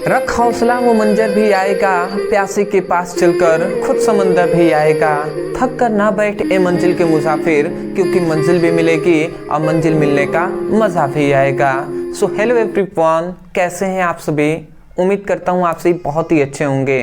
रख हौसला वो मंजर भी आएगा, प्यासे के पास चलकर खुद समंदर भी आएगा। थक कर ना बैठ ए मंजिल के मुसाफिर, क्योंकि मंजिल भी मिलेगी और मंजिल मिलने का मज़ा भी आएगा। सो हेलो एवरीवन, कैसे हैं आप सभी? उम्मीद करता हूँ आप सभी बहुत ही अच्छे होंगे।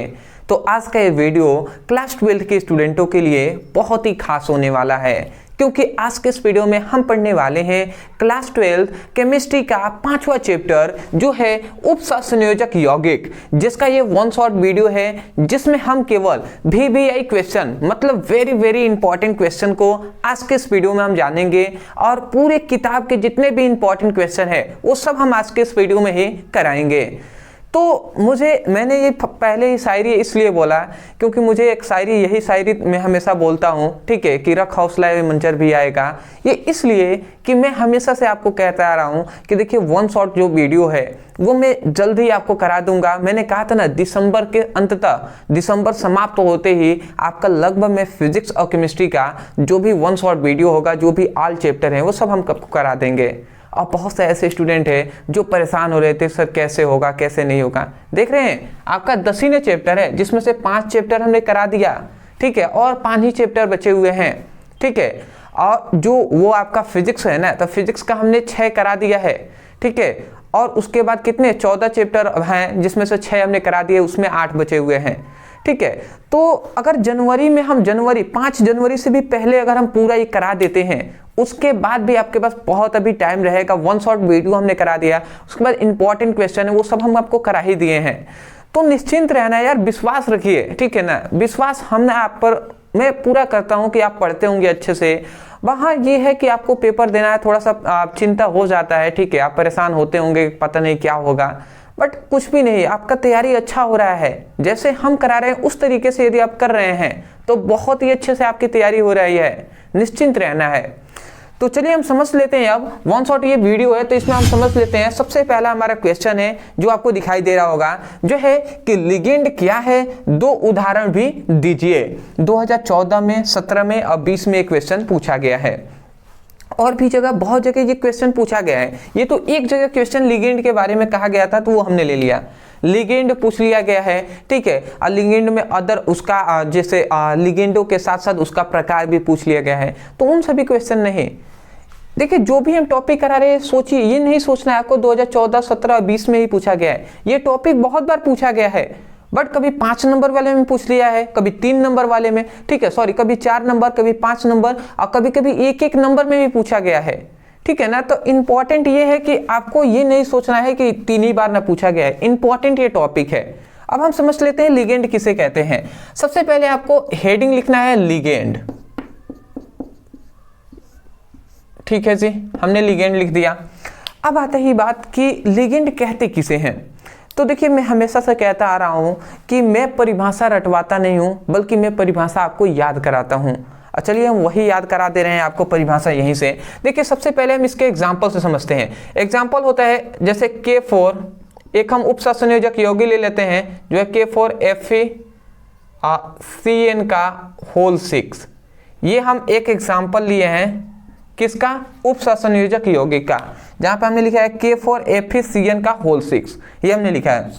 तो आज का ये वीडियो क्लास 12 के स्टूडेंटों के लिए बहुत ही खास होने वाला है, क्योंकि आज के इस वीडियो में हम पढ़ने वाले हैं क्लास 12 केमिस्ट्री का 5वां चैप्टर जो है उपसंयोजक यौगिक, जिसका ये वन शॉट वीडियो है जिसमें हम केवल VBI क्वेश्चन मतलब वेरी इंपॉर्टेंट क्वेश्चन को आज के इस वीडियो में हम जानेंगे और पूरे किताब के जितने भी इंपॉर्टेंट क्वेश्चन है वो सब हम आज के इस वीडियो में ही कराएंगे। तो मैंने ये पहले ही शायरी इसलिए बोला क्योंकि मुझे एक शायरी, यही शायरी मैं हमेशा बोलता हूँ, ठीक है, कि रख हौसला मंजर भी आएगा। ये इसलिए कि मैं हमेशा से आपको कहता आ रहा हूँ कि देखिए वन शॉट जो वीडियो है वो मैं जल्द ही आपको करा दूंगा। मैंने कहा था ना, दिसंबर के अंततः, दिसंबर समाप्त होते ही आपका लगभग मैं फिजिक्स और केमिस्ट्री का जो भी वन शॉट वीडियो होगा, जो भी ऑल चैप्टर है वो सब हम करा देंगे। और बहुत से ऐसे स्टूडेंट हैं जो परेशान हो रहे थे, सर कैसे होगा कैसे नहीं होगा। देख रहे हैं आपका 10 ही चैप्टर है जिसमें से 5 चैप्टर हमने करा दिया, ठीक है, और 5 ही चैप्टर बचे हुए हैं, ठीक है। और जो वो आपका फिजिक्स है ना, तो फिजिक्स का हमने 6 करा दिया है, ठीक है। और उसके बाद कितने 14 चैप्टर हैं जिसमें से 6 हमने करा दिए, उसमें 8 बचे हुए हैं, ठीक है। तो अगर जनवरी में हम 5 जनवरी से भी पहले अगर हम पूरा ये करा देते हैं, उसके बाद भी आपके पास बहुत अभी टाइम रहेगा। वन शॉट वीडियो हमने करा दिया, उसके बाद इंपॉर्टेंट क्वेश्चन है वो सब हम आपको करा ही दिए हैं। तो निश्चिंत रहना यार, विश्वास रखिए, ठीक है ना। विश्वास हमने आप पर मैं पूरा करता हूँ कि आप पढ़ते होंगे अच्छे से। वहाँ ये है कि आपको पेपर देना है, थोड़ा सा चिंता हो जाता है, ठीक है, आप परेशान होते होंगे, पता नहीं क्या होगा, बट कुछ भी नहीं, आपका तैयारी अच्छा हो रहा है। जैसे हम करा रहे हैं उस तरीके से यदि आप कर रहे हैं तो बहुत ही अच्छे से आपकी तैयारी हो रही है, निश्चिंत रहना है। तो चलिए हम समझ लेते हैं। अब वन शॉट ये वीडियो है तो इसमें हम समझ लेते हैं। सबसे पहला हमारा क्वेश्चन है जो आपको दिखाई दे रहा होगा, जो है कि लिगेंड क्या है, 2 उदाहरण भी दीजिए। 2014 में, 17 में और 20 में क्वेश्चन पूछा गया है, और भी जगह बहुत जगह ये क्वेश्चन पूछा गया है। ये तो एक जगह क्वेश्चन लिगेंड के बारे में कहा गया था तो वो हमने ले लिया, लिगेंड पूछ लिया गया है, ठीक है। और लिगेंड में अदर उसका जैसे लिगेंडों के साथ साथ उसका प्रकार भी पूछ लिया गया है, तो उन सभी क्वेश्चन नहीं। देखिए जो भी हम टॉपिक करा रहे हैं, सोचिए, ये नहीं सोचना है आपको 2014, 17 और 20 में ही पूछा गया है। ये टॉपिक बहुत बार पूछा गया है, बट कभी 5 नंबर वाले में पूछ लिया है, कभी 3 नंबर वाले में, ठीक है, सॉरी, कभी 4 नंबर, कभी 5 नंबर, और कभी कभी 1-1 नंबर में भी पूछा गया है, ठीक है ना। तो इंपॉर्टेंट ये है कि आपको ये नहीं सोचना है कि 3 ही बार ना पूछा गया है, इंपॉर्टेंट ये टॉपिक है। अब हम समझ लेते हैं लिगेंड किसे कहते हैं। सबसे पहले आपको हेडिंग लिखना है लिगेंड, ठीक है जी, हमने लिगेंड लिख दिया। अब आता ही बात कि लिगेंड कहते किसे हैं। तो देखिए मैं हमेशा से कहता आ रहा हूं कि मैं परिभाषा रटवाता नहीं हूं, बल्कि मैं परिभाषा आपको याद कराता हूं। चलिए हम वही याद करा दे रहे हैं आपको परिभाषा यहीं से। देखिए सबसे पहले हम इसके एग्जाम्पल से समझते हैं। एग्जाम्पल होता है जैसे K4, एक हम उपसंयोजक यौगिक ले लेते हैं जो है K4FeCN का होल 6। ये हम एक एग्जाम्पल लिए हैं किसका, उपसंयोजक यौगिक का, जहां पे हमने लिखा है K4FeCN का होल 6, ये हमने लिखा है।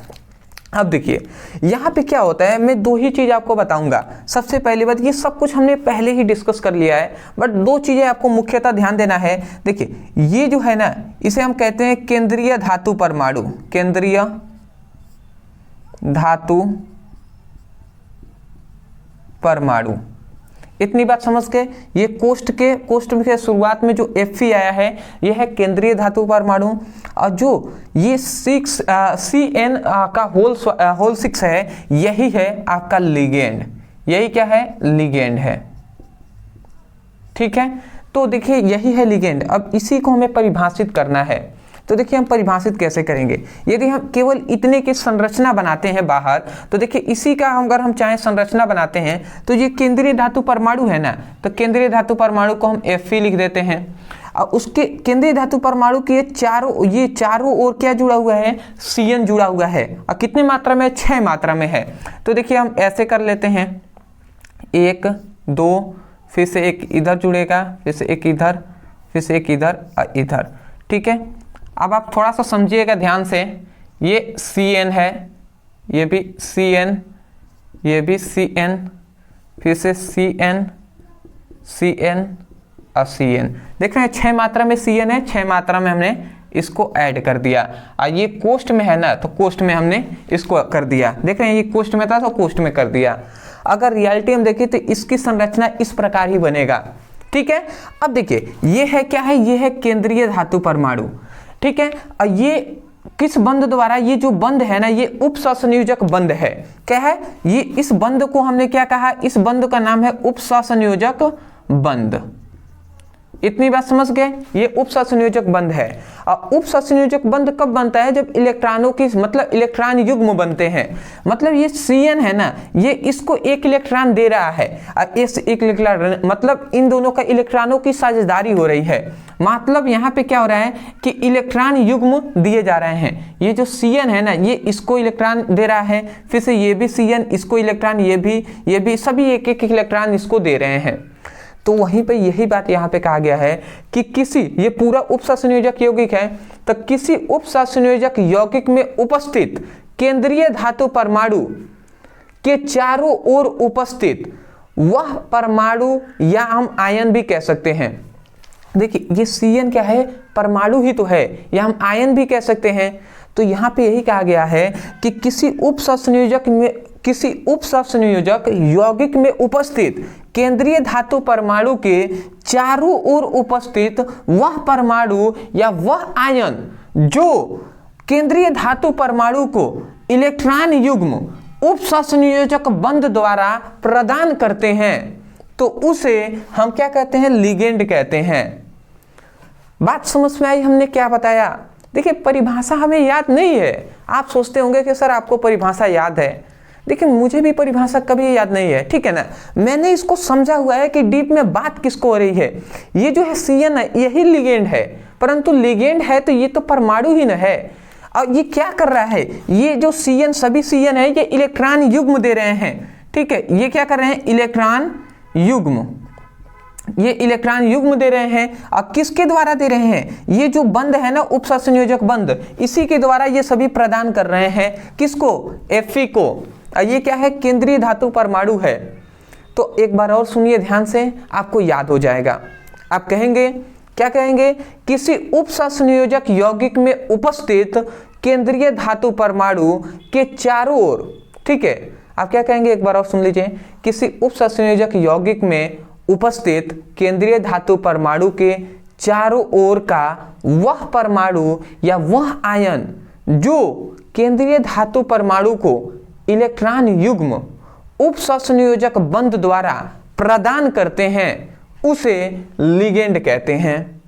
अब देखिए यहाँ पे क्या होता है, मैं 2 ही चीज आपको बताऊंगा। सबसे पहली बात, ये सब कुछ हमने पहले ही डिस्कस कर लिया है, बट 2 चीजें आपको मुख्यतः ध्यान देना है। देखिए ये जो है ना, इसे हम कहते हैं केंद्रीय धातु परमाणु, केंद्रीय धातु परमाणु। इतनी बात समझ के, ये कोष्ठ के शुरुआत में जो Fe आया है ये है केंद्रीय धातु परमाणु, और जो ये 6 CN का होल 6 है, यही है आपका लिगेंड। यही क्या है, लिगेंड है, ठीक है। तो देखिए यही है लिगेंड। अब इसी को हमें परिभाषित करना है। तो देखिए हम परिभाषित कैसे करेंगे, यदि हम केवल इतने की संरचना बनाते हैं बाहर, तो देखिए इसी का अगर हम चाहें संरचना बनाते हैं तो ये केंद्रीय धातु परमाणु है ना, तो केंद्रीय धातु परमाणु को हम Fe लिख देते हैं। और उसके केंद्रीय धातु परमाणु के ये चारों ओर क्या जुड़ा हुआ है, CN जुड़ा हुआ है, और कितनी मात्रा में, 6 मात्रा में है। तो देखिए हम ऐसे कर लेते हैं, 1 2, फिर से एक इधर जुड़ेगा, फिर से एक इधर, फिर से एक इधर और इधर, ठीक है। अब आप थोड़ा सा समझिएगा ध्यान से, ये CN है, ये भी Cn, ये भी Cn, फिर से Cn, Cn और Cn। देख रहे हैं 6 मात्रा में Cn है, 6 मात्रा में हमने इसको ऐड कर दिया। और ये कोष्ठ में है ना, तो कोष्ठ में हमने इसको कर दिया। देख रहे हैं ये कोष्ठ में था तो कोष्ठ में कर दिया। अगर रियलिटी हम देखें तो इसकी संरचना इस प्रकार ही बनेगा। ठीक है, अब देखिए ये है क्या है, ये है केंद्रीय धातु परमाणु। ठीक है, और ये किस बंध द्वारा, ये जो बंध है ना ये उपसंयोजक बंध है। क्या है ये, इस बंध को हमने क्या कहा, इस बंध का नाम है उपसंयोजक बंध। इतनी बात समझ गए, ये उपसंयोजक बंध है। और उपसंयोजक बंध कब बनता है, जब इलेक्ट्रॉनों की मतलब इलेक्ट्रॉन युग्म बनते हैं। मतलब ये Cn है ना, ये इसको एक इलेक्ट्रॉन दे रहा है और इस एक इलेक्ट्रॉन, मतलब इन दोनों का इलेक्ट्रॉनों की साझेदारी हो रही है। मतलब यहाँ पे क्या हो रहा है कि इलेक्ट्रॉन युग्म दिए जा रहे हैं। ये जो Cn है ना, ये इसको इलेक्ट्रॉन दे रहा है, फिर से ये भी Cn इसको इलेक्ट्रॉन, ये भी सभी एक एक इलेक्ट्रॉन इसको दे रहे हैं। तो वहीं पे यही बात यहाँ पे कहा गया है कि किसी, ये पूरा उपसंयोजक यौगिक है, तो किसी उपसंयोजक यौगिक में उपस्थित केंद्रीय धातु परमाणु के चारों ओर उपस्थित वह परमाणु या हम आयन भी कह सकते हैं। देखिए ये Cn क्या है, परमाणु ही तो है, या हम आयन भी कह सकते हैं। तो यहाँ पे यही कहा गया है कि किसी उपसंयोजक यौगिक में उपस्थित केंद्रीय धातु परमाणु के चारों ओर उपस्थित वह परमाणु या वह आयन जो केंद्रीय धातु परमाणु को इलेक्ट्रॉन युग्म उपसंयोजक बंध द्वारा प्रदान करते हैं, तो उसे हम क्या कहते हैं, लिगेंड कहते हैं। बात समझ में आई हमने क्या बताया। देखिए परिभाषा हमें याद नहीं है। आप सोचते होंगे कि सर आपको परिभाषा याद है। देखिए मुझे भी परिभाषा कभी याद नहीं है, ठीक है ना। मैंने इसको समझा हुआ है कि डीप में बात किसको हो रही है। ये जो है Cn है यही लिगेंड है, परंतु लिगेंड है तो ये तो परमाणु ही न है। और ये क्या कर रहा है, ये जो Cn, सभी Cn है ये इलेक्ट्रॉन युग्म दे रहे हैं। ठीक है, ये क्या कर रहे हैं, इलेक्ट्रॉन युग्म, ये इलेक्ट्रॉन युग्म दे रहे हैं। और किसके द्वारा दे रहे हैं, ये जो बंध है ना उपसंयोजक बंध, इसी के द्वारा ये सभी प्रदान कर रहे हैं। किसको, Fe को। ये क्या है, केंद्रीय धातु परमाणु है। तो एक बार और सुनिए ध्यान से, आपको याद हो जाएगा। आप कहेंगे, क्या कहेंगे, किसी उपसंयोजक यौगिक में उपस्थित केंद्रीय धातु परमाणु के चारों ओर। ठीक है, आप क्या कहेंगे, एक बार और सुन लीजिए। किसी उपसंयोजक यौगिक में उपस्थित केंद्रीय धातु परमाणु के चारों ओर का वह परमाणु या वह आयन जो केंद्रीय धातु परमाणु को इलेक्ट्रॉन युग्म उपसंयोजक बंध द्वारा प्रदान करते हैं, उसे लिगेंड कहते हैं।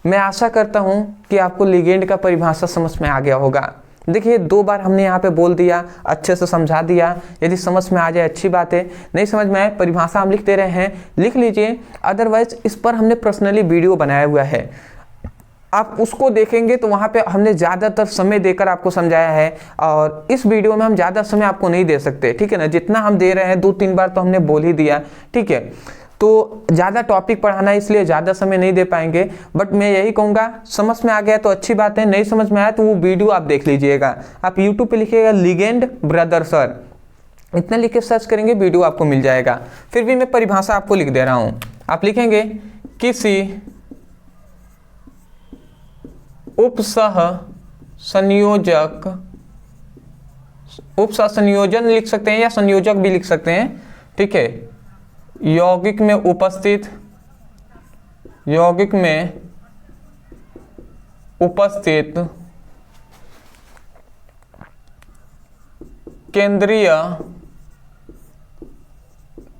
मैं आशा करता हूं कि आपको लिगेंड का परिभाषा समझ में आ गया होगा। देखिए 2 बार हमने यहाँ पे बोल दिया, अच्छे से समझा दिया। यदि समझ में आ जाए अच्छी बात है, नहीं समझ में आए परिभाषा हम लिख दे रहे हैं, लिख लीजिए। अदरवाइज इस पर हमने पर्सनली वीडियो बनाया हुआ है, आप उसको देखेंगे तो वहाँ पे हमने ज़्यादातर समय देकर आपको समझाया है। और इस वीडियो में हम ज़्यादा समय आपको नहीं दे सकते, ठीक है ना। जितना हम दे रहे हैं 2-3 बार तो हमने बोल ही दिया, ठीक है। तो ज़्यादा टॉपिक पढ़ाना है इसलिए ज़्यादा समय नहीं दे पाएंगे। बट मैं यही कहूँगा, समझ में आ गया तो अच्छी बात है, नहीं समझ में आया तो वो वीडियो आप देख लीजिएगा। आप यूट्यूब पे लिखिएगा लिगेंड ब्रदर सर, इतना लिख के सर्च करेंगे वीडियो आपको मिल जाएगा। फिर भी मैं परिभाषा आपको लिख दे रहा हूँ। आप लिखेंगे किसी उपसंयोजन लिख सकते हैं या संयोजक भी लिख सकते हैं, ठीक है। यौगिक में उपस्थित केंद्रीय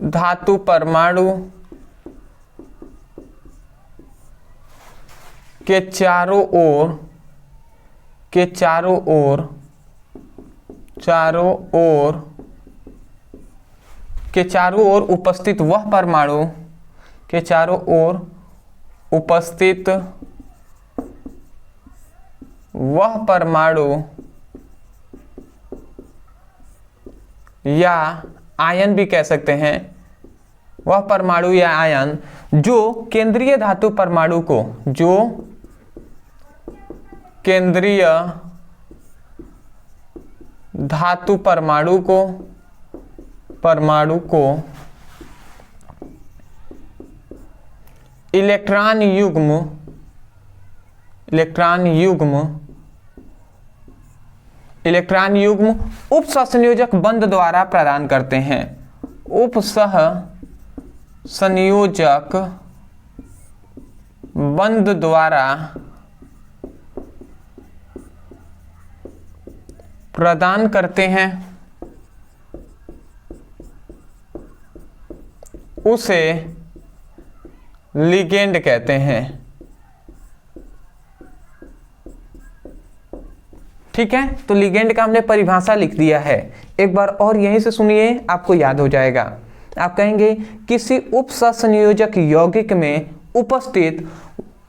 धातु परमाणु के चारों ओर उपस्थित वह परमाणु के चारों ओर उपस्थित वह परमाणु या आयन भी कह सकते हैं, वह परमाणु या आयन जो केंद्रीय धातु परमाणु को, जो केंद्रीय धातु परमाणु को इलेक्ट्रॉन युग्म उपसंयोजक बंध द्वारा प्रदान करते हैं। उपसंयोजक बंध द्वारा प्रदान करते हैं, उसे लिगेंड कहते हैं। ठीक है, तो लिगेंड का हमने परिभाषा लिख दिया है। एक बार और यहीं से सुनिए, आपको याद हो जाएगा। आप कहेंगे किसी उपसंयोजक यौगिक में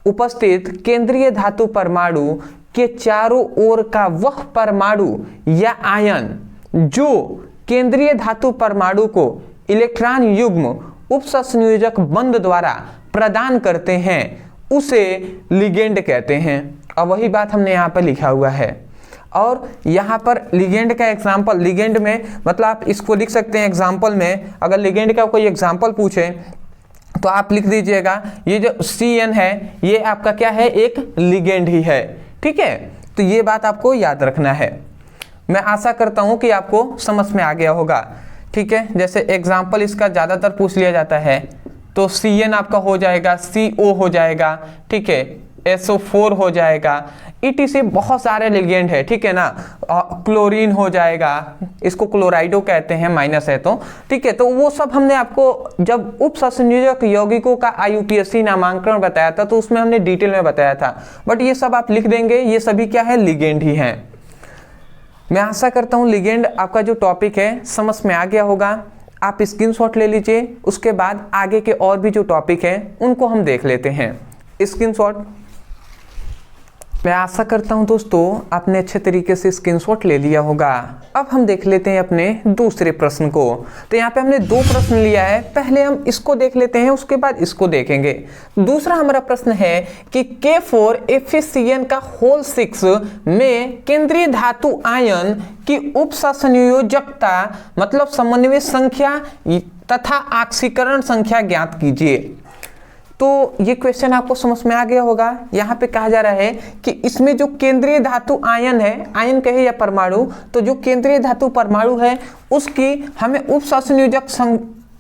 उपस्थित केंद्रीय धातु परमाणु के चारों ओर का वह परमाणु या आयन जो केंद्रीय धातु परमाणु को इलेक्ट्रॉन युग्म उपसंयोजक बंध द्वारा प्रदान करते हैं, उसे लिगेंड कहते हैं। और वही बात हमने यहाँ पर लिखा हुआ है। और यहाँ पर लिगेंड का एग्जाम्पल, लिगेंड में मतलब आप इसको लिख सकते हैं एग्जाम्पल में। अगर लिगेंड का कोई एग्जाम्पल पूछे तो आप लिख दीजिएगा, ये जो CN है ये आपका क्या है, एक लिगेंड ही है। ठीक है, तो ये बात आपको याद रखना है। मैं आशा करता हूँ कि आपको समझ में आ गया होगा। ठीक है, जैसे एग्जाम्पल इसका ज़्यादातर पूछ लिया जाता है, तो CN आपका हो जाएगा, CO हो जाएगा, ठीक है, SO4 हो जाएगा, ETC बहुत सारे लिगेंड है। ठीक है ना, क्लोरीन हो जाएगा, इसको क्लोराइडो कहते हैं, माइनस है तो। ठीक है, तो वो सब हमने आपको जब उपसंयोजक यौगिकों का IUPAC नामांकन बताया था तो उसमें हमने डिटेल में बताया था। बट ये सब आप लिख देंगे, ये सभी क्या है, लिगेंड ही हैं। मैं आशा करता हूँ लिगेंड आपका जो टॉपिक है समझ में आ गया होगा। आप स्क्रीनशॉट ले लीजिए, उसके बाद आगे के और भी जो टॉपिक हैं उनको हम देख लेते हैं। स्क्रीनशॉट, मैं आशा करता हूं दोस्तों आपने अच्छे तरीके से स्क्रीनशॉट ले लिया होगा। अब हम देख लेते हैं अपने दूसरे प्रश्न को। तो यहाँ पे हमने 2 प्रश्न लिया है, पहले हम इसको देख लेते हैं, उसके बाद इसको देखेंगे। दूसरा हमारा प्रश्न है कि K4FeCN का होल 6 में केंद्रीय धातु आयन की उपसंयोजकता मतलब समन्वय संख्या तथा ऑक्सीकरण संख्या ज्ञात कीजिए। तो ये क्वेश्चन आपको समझ में आ गया होगा। यहाँ पे कहा जा रहा है कि इसमें जो केंद्रीय धातु आयन है, आयन कहे या परमाणु, तो जो केंद्रीय धातु परमाणु है उसकी हमें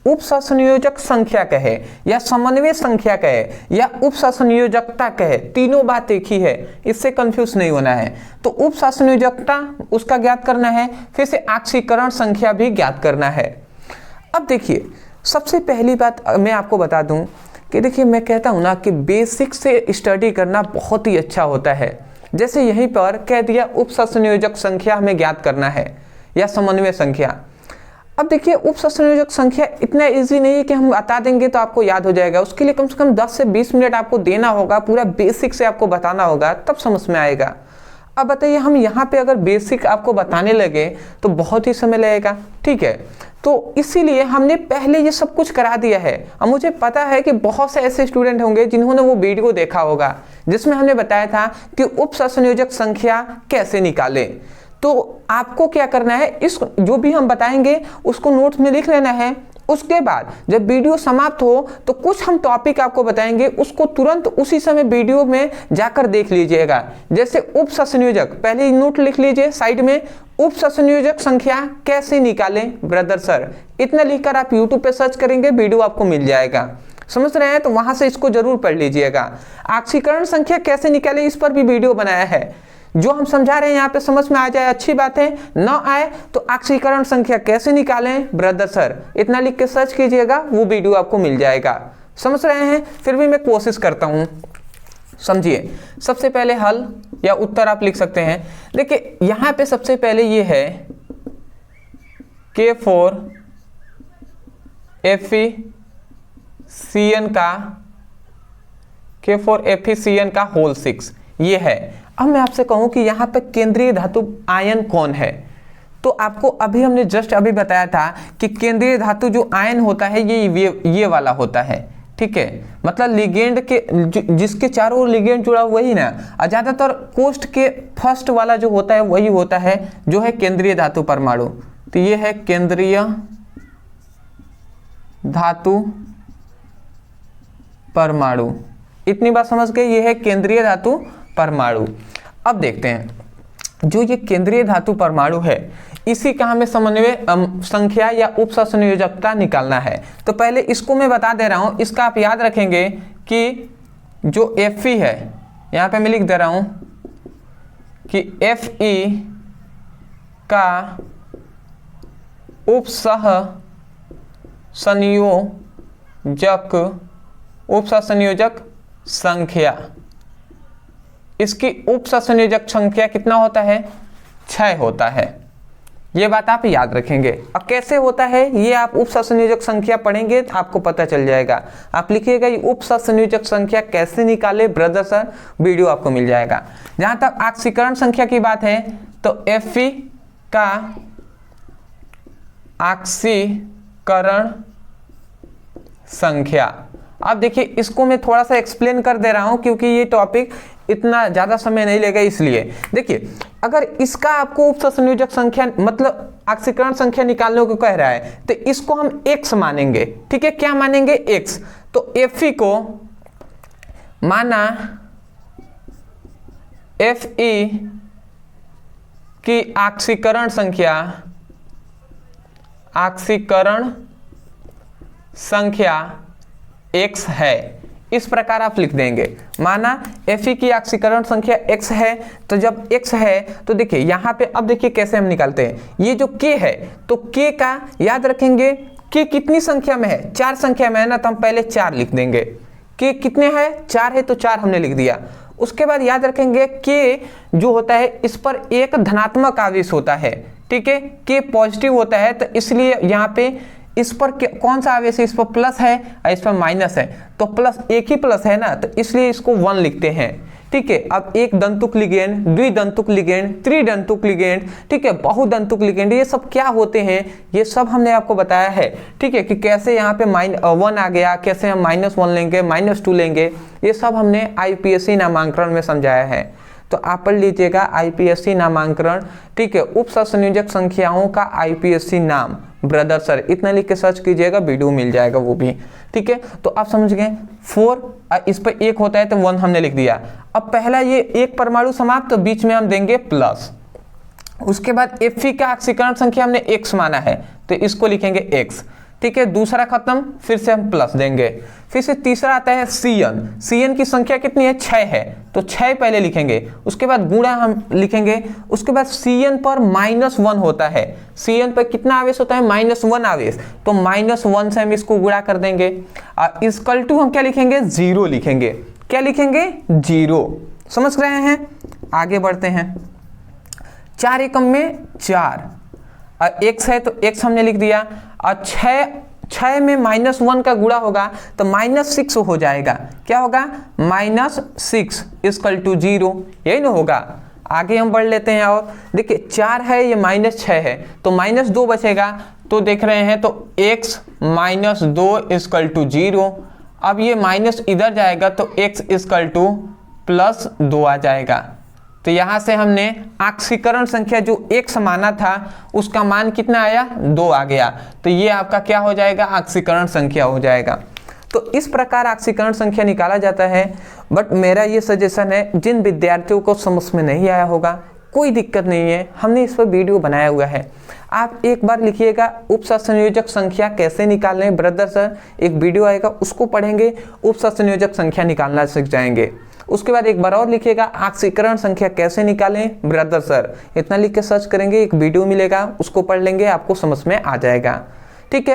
उपसंयोजक संख्या कहे या समन्वय संख्या कहे या उपसंयोजकता कहे, तीनों बात एक ही है, इससे कंफ्यूज नहीं होना है। तो उपसंयोजकता उसका ज्ञात करना है, फिर से ऑक्सीकरण संख्या भी ज्ञात करना है। अब देखिए, सबसे पहली बात मैं आपको बता दूं कि देखिए, मैं कहता हूं ना कि बेसिक से स्टडी करना बहुत ही अच्छा होता है। जैसे यहीं पर कह दिया उपसंयोजक संख्या हमें ज्ञात करना है या समन्वय संख्या। अब देखिए, उपसंयोजक संख्या इतना इजी नहीं है कि हम बता देंगे तो आपको याद हो जाएगा। उसके लिए कम से कम 10 से 20 मिनट आपको देना होगा, पूरा बेसिक से आपको बताना होगा, तब समझ में आएगा। अब बताइए, हम यहाँ पे अगर बेसिक आपको बताने लगे तो बहुत ही समय लगेगा। ठीक है, तो इसीलिए हमने पहले ये सब कुछ करा दिया है। अब मुझे पता है कि बहुत से ऐसे स्टूडेंट होंगे जिन्होंने वो वीडियो देखा होगा जिसमें हमने बताया था कि उपसंयोजक संख्या कैसे निकालें। तो आपको क्या करना है, इस जो भी हम बताएंगे उसको नोट्स में लिख लेना है। उसके बाद जब वीडियो समाप्त हो तो कुछ हम टॉपिक आपको बताएंगे, उसको तुरंत उसी समय वीडियो में जाकर देख लीजिएगा। जैसे उपसंयोजक, पहले नोट लिख लीजिए साइड में, उपसंयोजक संख्या कैसे निकालें ब्रदर सर, इतना लिखकर आप YouTube पे सर्च करेंगे, वीडियो आपको मिल जाएगा। समझ रहे हैं, तो वहां से इसको जरूर पढ़ लीजिएगा। ऑक्सीकरण संख्या कैसे निकालें, इस पर भी वीडियो बनाया है। जो हम समझा रहे हैं यहाँ पे समझ में आ जाए अच्छी बात है, ना आए तो ऑक्सीकरण संख्या कैसे निकालें ब्रदर सर, इतना लिख के सर्च कीजिएगा, वो वीडियो आपको मिल जाएगा। समझ रहे हैं, फिर भी मैं कोशिश करता हूँ, समझिए। सबसे पहले हल या उत्तर आप लिख सकते हैं। देखिए, यहाँ पे सबसे पहले ये है K4FeCN का होल 6 ये है। अब मैं आपसे कहूं कि यहाँ पे केंद्रीय धातु आयन कौन है, तो आपको अभी हमने जस्ट अभी बताया था कि केंद्रीय धातु जो आयन होता है ये वाला होता है। ठीक है, मतलब लिगेंड के जिसके चारों ओर लिगेंड जुड़ा वही ना, और ज़्यादातर कोष्ठ के फर्स्ट वाला जो होता है वही होता है जो है केंद्रीय धातु परमाणु। तो ये है केंद्रीय धातु परमाणु, इतनी बात समझ गए, ये है केंद्रीय धातु परमाणु। अब देखते हैं जो ये केंद्रीय धातु परमाणु है इसी का हमें समन्वय संख्या या उपसंयोजकता निकालना है। तो पहले इसको मैं बता दे रहा हूं, इसका आप याद रखेंगे कि जो Fe है, यहां पे मैं लिख दे रहा हूं कि Fe का उपसंयोजक संख्या, इसकी उपसंयोजक संख्या कितना होता है, 6 होता है। ये बात आप याद रखेंगे। अब कैसे होता है ये आप उपसंयोजक संख्या पढ़ेंगे तो आपको पता चल जाएगा। आप लिखिएगा ये उपसंयोजक संख्या कैसे निकाले ब्रदर सर, वीडियो आपको मिल जाएगा। जहां तक ऑक्सीकरण संख्या की बात है तो Fe का ऑक्सीकरण संख्या, अब देखिए इसको मैं थोड़ा सा एक्सप्लेन कर दे रहा हूं क्योंकि ये टॉपिक इतना ज्यादा समय नहीं लेगा, इसलिए देखिए अगर इसका आपको उपसंयोजक संख्या मतलब ऑक्सीकरण संख्या निकालने को कह रहा है तो इसको हम x मानेंगे, ठीक है, क्या मानेंगे x। तो Fe को माना Fe की ऑक्सीकरण संख्या x है, इस प्रकार आप लिख देंगे। माना Fe की ऑक्सीकरण संख्या x है, तो जब x है तो देखिए यहाँ पे अब देखिए कैसे हम निकालते हैं। ये जो k है तो k का याद रखेंगे, k कितनी संख्या में है, 4 संख्या में है ना, तो हम पहले 4 लिख देंगे। k कितने है, 4 है तो 4 हमने लिख दिया। उसके बाद याद रखेंगे k जो होता है इस पर एक धनात्मक आवेश होता है, ठीक है, k पॉजिटिव होता है, तो इसलिए यहाँ पे इस पर कौन सा आवेश है, इस पर प्लस है और इस पर माइनस है, तो प्लस एक ही प्लस है ना, तो इसलिए इसको 1 लिखते हैं, ठीक है। अब एक दंतुक लिगेंड, द्विदंतुक लिगेंड, त्रिदंतुक लिगेंड, ठीक है, बहुदंतुक लिगेंड, ये सब क्या होते हैं ये सब हमने आपको बताया है, ठीक है, कि कैसे यहाँ पे -1 आ गया, कैसे हम -1 लेंगे, -2 लेंगे, ये सब हमने IPSC नामांकन में समझाया है। तो आप पढ़ लीजिएगा IPSC नामांकन, ठीक है, उपसंयोजक संख्याओं का IPSC नाम ब्रदर सर, इतना लिख के सर्च कीजिएगा, वीडियो मिल जाएगा वो भी, ठीक है। तो आप समझ गए 4 इस पर 1 होता है तो 1 हमने लिख दिया। अब पहला ये एक परमाणु समाप्त, तो बीच में हम देंगे प्लस। उसके बाद Fe का ऑक्सीकरण संख्या हमने x माना है तो इसको लिखेंगे x, ठीक है। दूसरा खत्म, फिर से हम प्लस देंगे। फिर से तीसरा आता है Cn की संख्या कितनी है, 6 है, तो 6 पहले लिखेंगे। उसके बाद गुणा हम लिखेंगे। उसके बाद Cn पर -1 होता है, Cn पर कितना आवेश होता है, -1 आवेश, तो -1 से हम इसको गुणा कर देंगे। इक्वल टू हम क्या लिखेंगे, 0 लिखेंगे। क्या लिखेंगे, 0। समझ रहे हैं, आगे बढ़ते हैं। 4 एकम में 4, x है तो x हमने लिख दिया, और 6 में -1 का गुणा होगा तो -6 हो जाएगा। क्या होगा, -6 इक्वल टू 0, यही ना होगा। आगे हम बढ़ लेते हैं और देखिए 4 है, ये -6 है, तो -2 बचेगा, तो देख रहे हैं तो x -2 इक्वल टू 0। अब ये माइनस इधर जाएगा तो x इक्वल टू +2 आ जाएगा। तो यहाँ से हमने ऑक्सीकरण संख्या जो x माना था उसका मान कितना आया, 2 आ गया, तो ये आपका क्या हो जाएगा, ऑक्सीकरण संख्या हो जाएगा। तो इस प्रकार ऑक्सीकरण संख्या निकाला जाता है। बट मेरा ये सजेशन है, जिन विद्यार्थियों को समझ में नहीं आया होगा कोई दिक्कत नहीं है, हमने इस पर वीडियो बनाया हुआ है, आप एक बार लिखिएगा उपसंयोजक संख्या कैसे निकालें ब्रदर सर, एक वीडियो आएगा उसको पढ़ेंगे, उपसंयोजक संख्या निकालना सीख जाएंगे। उसके बाद एक बार और लिखिएगा ऑक्सीकरण संख्या कैसे निकालें ब्रदर सर, इतना लिख के सर्च करेंगे, एक वीडियो मिलेगा उसको पढ़ लेंगे, आपको समझ में आ जाएगा, ठीक है।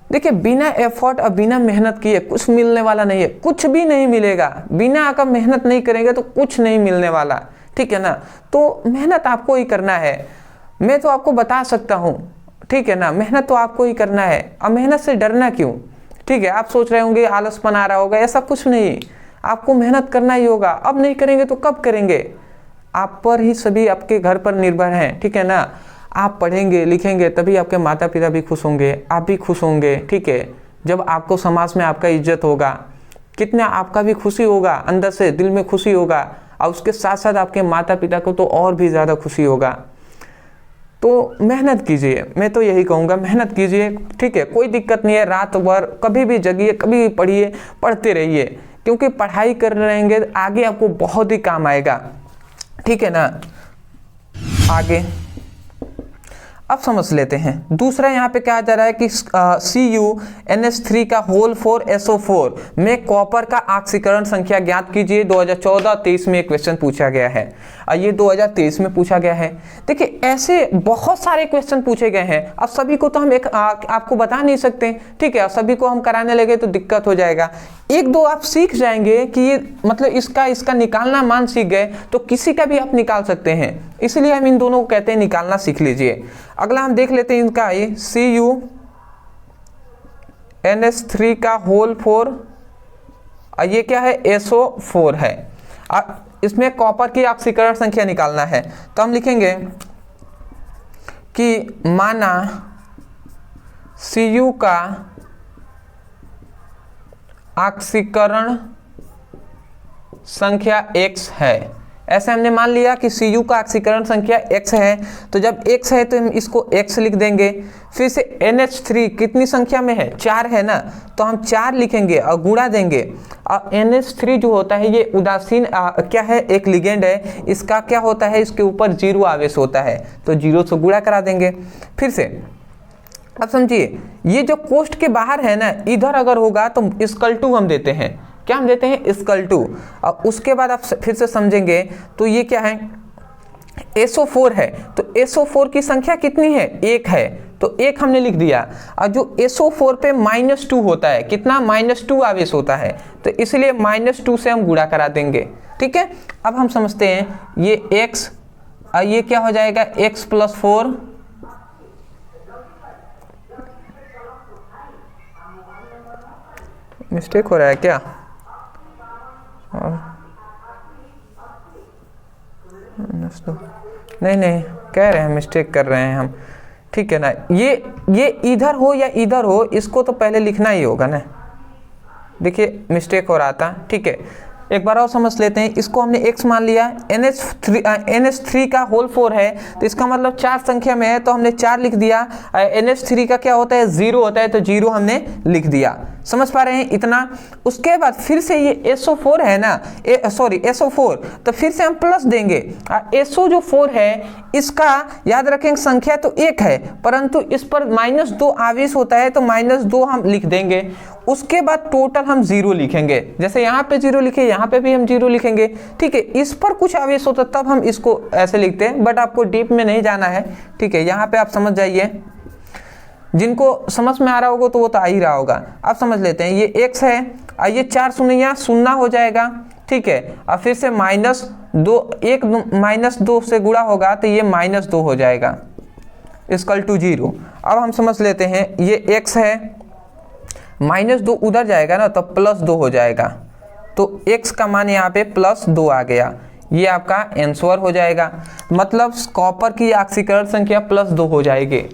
देखिए बिना एफर्ट और बिना मेहनत किए कुछ मिलने वाला नहीं है, कुछ भी नहीं मिलेगा, बिना अगर मेहनत नहीं करेंगे तो कुछ नहीं मिलने वाला, ठीक है ना। तो मेहनत आपको ही करना है, मैं तो आपको बता सकता हूँ, ठीक है ना, मेहनत तो आपको ही करना है। अब मेहनत से डरना क्यों, ठीक है। आप सोच रहे होंगे आलसपन आ रहा होगा, ऐसा कुछ नहीं, आपको मेहनत करना ही होगा। अब नहीं करेंगे तो कब करेंगे, आप पर ही सभी आपके घर पर निर्भर हैं, ठीक है ना। आप पढ़ेंगे लिखेंगे तभी आपके माता पिता भी खुश होंगे, आप भी खुश होंगे, ठीक है। जब आपको समाज में आपका इज्जत होगा, कितना आपका भी खुशी होगा, अंदर से दिल में खुशी होगा, और उसके साथ साथ आपके माता पिता को तो और भी ज़्यादा खुशी होगा। तो मेहनत कीजिए, मैं तो यही कहूँगा, मेहनत कीजिए, ठीक है, कोई दिक्कत नहीं है। रात भर कभी भी जगिए, कभी भी पढ़िए, पढ़ते रहिए, क्योंकि पढ़ाई कर रहेंगे आगे आपको बहुत ही काम आएगा, ठीक है ना। आगे अब समझ लेते हैं। दूसरा यहाँ पे क्या जा रहा है कि CuNH3 का होल 4SO4 में कॉपर का ऑक्सीकरण संख्या ज्ञात कीजिए। 2014-23 में एक क्वेश्चन पूछा गया है, और ये 2023 में पूछा गया है। देखिए ऐसे बहुत सारे क्वेश्चन पूछे गए हैं, अब सभी को तो हम आपको बता नहीं सकते, ठीक है, सभी को हम कराने लगे तो दिक्कत हो जाएगा। एक दो आप सीख जाएंगे कि ये मतलब इसका निकालना मान सीख गए तो किसी का भी आप निकाल सकते हैं, इसलिए हम इन दोनों को कहते हैं निकालना सीख लीजिए। अगला हम देख लेते हैं इनका, ये CuNH3 का होल 4, ये क्या है, SO4 है। इसमें कॉपर की ऑक्सीकरण संख्या निकालना है, तो हम लिखेंगे कि माना Cu का ऑक्सीकरण संख्या x है। ऐसे हमने मान लिया कि Cu का ऑक्सीकरण संख्या x है, तो जब x है तो हम इसको x लिख देंगे। फिर से NH3 कितनी संख्या में है, 4 है ना, तो हम 4 लिखेंगे और गुणा देंगे। और NH3 जो होता है ये उदासीन क्या है, एक लिगेंड है, इसका क्या होता है, इसके ऊपर 0 आवेश होता है, तो 0 से गुणा करा देंगे। फिर से अब समझिए, ये जो कोष्ठ के बाहर है ना, इधर अगर होगा तो = हम देते हैं, क्या हम देते हैं, = और उसके बाद आप फिर से समझेंगे तो ये क्या है, SO4 है, तो SO4 की संख्या कितनी है, 1 है, तो 1 हमने लिख दिया। और जो SO4 पे -2 होता है, कितना, -2 आवेश होता है, तो इसलिए -2 से हम गुणा करा देंगे, ठीक है। अब हम समझते हैं ये x, और ये क्या हो जाएगा, x + 4, मिस्टेक हो रहा है क्या, नहीं कह रहे हैं मिस्टेक कर रहे हैं हम, ठीक है ना। ये इधर हो या इधर हो, इसको तो पहले लिखना ही होगा ना, देखिए मिस्टेक हो रहा था, ठीक है। एक बार और समझ लेते हैं, इसको हमने x मान लिया, NH3 का होल 4 है, तो इसका मतलब 4 संख्या में है, तो हमने 4 लिख दिया। NH3 का क्या होता है, 0 होता है, तो 0 हमने लिख दिया। समझ पा रहे हैं इतना। उसके बाद फिर से ये SO4 है ना, SO4, तो फिर से हम प्लस देंगे। SO जो 4 है, इसका याद रखेंगे संख्या तो 1 है, परंतु इस पर -2 आवेश होता है, तो -2 हम लिख देंगे। उसके बाद टोटल हम 0 लिखेंगे, जैसे यहाँ पे 0 लिखे, यहाँ पे भी हम 0 लिखेंगे, ठीक है। इस पर कुछ आवेश होता तब हम इसको ऐसे लिखते हैं, बट आपको डीप में नहीं जाना है, ठीक है। यहाँ पे आप समझ जाइए, जिनको समझ में आ रहा होगा तो वो तो आ ही रहा होगा। अब समझ लेते हैं, ये x है, और ये 4 शून्य 0 हो जाएगा, ठीक है। और फिर से -2 से गुणा होगा, तो ये -2 हो जाएगा, = 0। अब हम समझ लेते हैं, ये x है, -2 उधर जाएगा ना, तो +2 हो जाएगा, तो x का मान यहाँ पे +2 आ गया, ये आपका आंसर हो जाएगा। मतलब कॉपर की ऑक्सीकरण संख्या +2 हो जाएगी।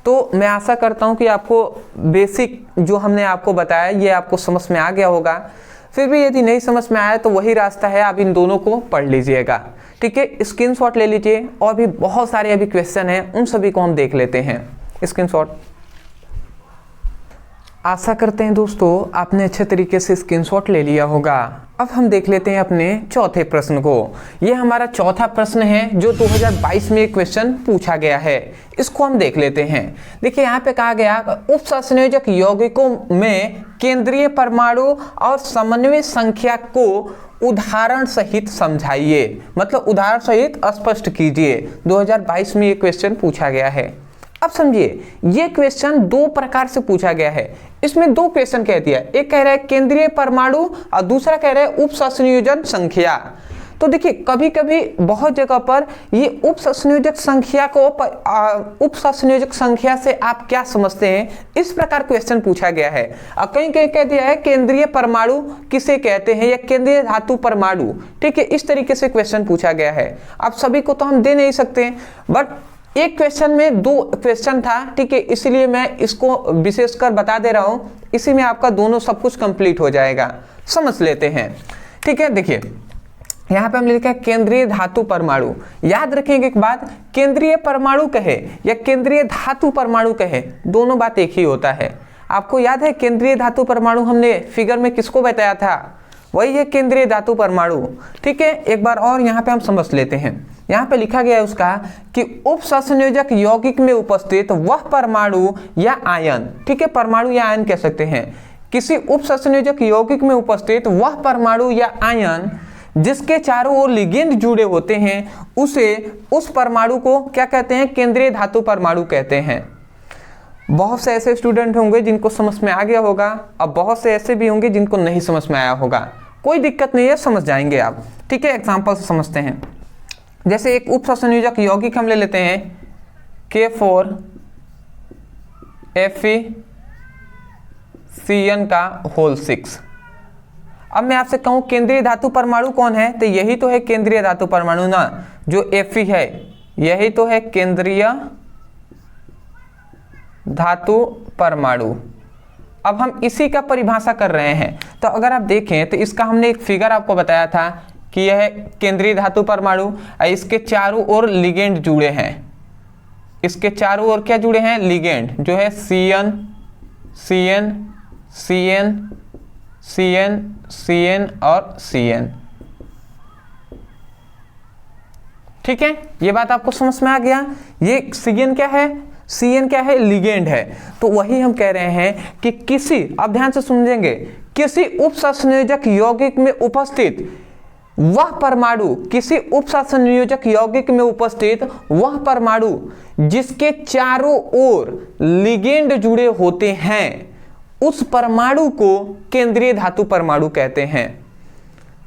तो मैं आशा करता हूँ कि आपको बेसिक जो हमने आपको बताया ये आपको समझ में आ गया होगा। फिर भी यदि नहीं समझ में आया तो वही रास्ता है, आप इन दोनों को पढ़ लीजिएगा, ठीक है। स्क्रीनशॉट ले लीजिए, और भी बहुत सारे अभी क्वेश्चन हैं, उन सभी को हम देख लेते हैं। स्क्रीनशॉट, आशा करते हैं दोस्तों आपने अच्छे तरीके से स्क्रीनशॉट ले लिया होगा। अब हम देख लेते हैं अपने चौथे प्रश्न को। ये हमारा चौथा प्रश्न है जो 2022 में क्वेश्चन पूछा गया है, इसको हम देख लेते हैं। देखिए यहाँ पे कहा गया उपसंयोजक यौगिकों में केंद्रीय परमाणु और समन्वय संख्या को उदाहरण सहित समझाइए, मतलब उदाहरण सहित स्पष्ट कीजिए। 2022 में ये क्वेश्चन पूछा गया है। अब समझिए, ये क्वेश्चन 2 प्रकार से पूछा गया है। इसमें 2 क्वेश्चन कह दिया, एक कह रहा है केंद्रीय परमाणु और दूसरा कह रहा है उपसंयोजन संख्या। तो देखिए कभी कभी बहुत जगह पर ये उपसंयोजक संख्या से आप क्या समझते हैं, इस प्रकार क्वेश्चन पूछा गया है। और कहीं कहीं कह दिया है केंद्रीय परमाणु किसे कहते हैं या केंद्रीय धातु परमाणु, ठीक है, इस तरीके से क्वेश्चन पूछा गया है। आप सभी को तो हम दे नहीं सकते, बट एक क्वेश्चन में 2 क्वेश्चन था, ठीक है, इसलिए मैं इसको विशेषकर बता दे रहा हूं, इसी में आपका दोनों सब कुछ कंप्लीट हो जाएगा। समझ लेते हैं, ठीक है। देखिए यहाँ पे हमने लिखा है केंद्रीय धातु परमाणु। याद रखेंगे एक बात, केंद्रीय परमाणु कहे या केंद्रीय धातु परमाणु कहे, दोनों बात एक ही होता है। आपको याद है केंद्रीय धातु परमाणु हमने फिगर में किसको बताया था, वही है केंद्रीय धातु परमाणु, ठीक है। एक बार और यहाँ पे हम समझ लेते हैं। यहाँ पे लिखा गया है उसका कि उपसंयोजक यौगिक में उपस्थित वह परमाणु या आयन, ठीक है, परमाणु या आयन कह सकते हैं, किसी उपसंयोजक यौगिक में उपस्थित वह परमाणु या आयन जिसके चारों ओर लिगेंड जुड़े होते हैं, उस परमाणु को क्या कहते हैं, केंद्रीय धातु परमाणु कहते हैं। बहुत से ऐसे स्टूडेंट होंगे जिनको समझ में आ गया होगा, अब बहुत से ऐसे भी होंगे जिनको नहीं समझ में आया होगा, कोई दिक्कत नहीं है, समझ जाएंगे आप, ठीक है। एग्जाम्पल से समझते हैं। जैसे एक उपसंयोजक यौगिक हम ले लेते हैं K4FeCN का होल 6। अब मैं आपसे कहूं केंद्रीय धातु परमाणु कौन है, तो यही तो है केंद्रीय धातु परमाणु ना, जो Fe है यही तो है केंद्रीय धातु परमाणु। अब हम इसी का परिभाषा कर रहे हैं, तो अगर आप देखें तो इसका हमने एक फिगर आपको बताया था कि यह केंद्रीय धातु परमाणु, इसके चारों ओर लिगेंड जुड़े हैं, इसके चारों ओर क्या जुड़े हैं, लिगेंड, जो है CN CN CN CN CN और CN, ठीक है। ये बात आपको समझ में आ गया। ये CN क्या है, CN क्या है, लिगेंड है। तो वही हम कह रहे हैं कि किसी, अब ध्यान से समझेंगे, किसी उपसंयोजक यौगिक में उपस्थित वह परमाणु, किसी उपसंयोजक यौगिक में उपस्थित वह परमाणु जिसके चारों ओर लिगेंड जुड़े होते हैं, उस परमाणु को केंद्रीय धातु परमाणु कहते हैं।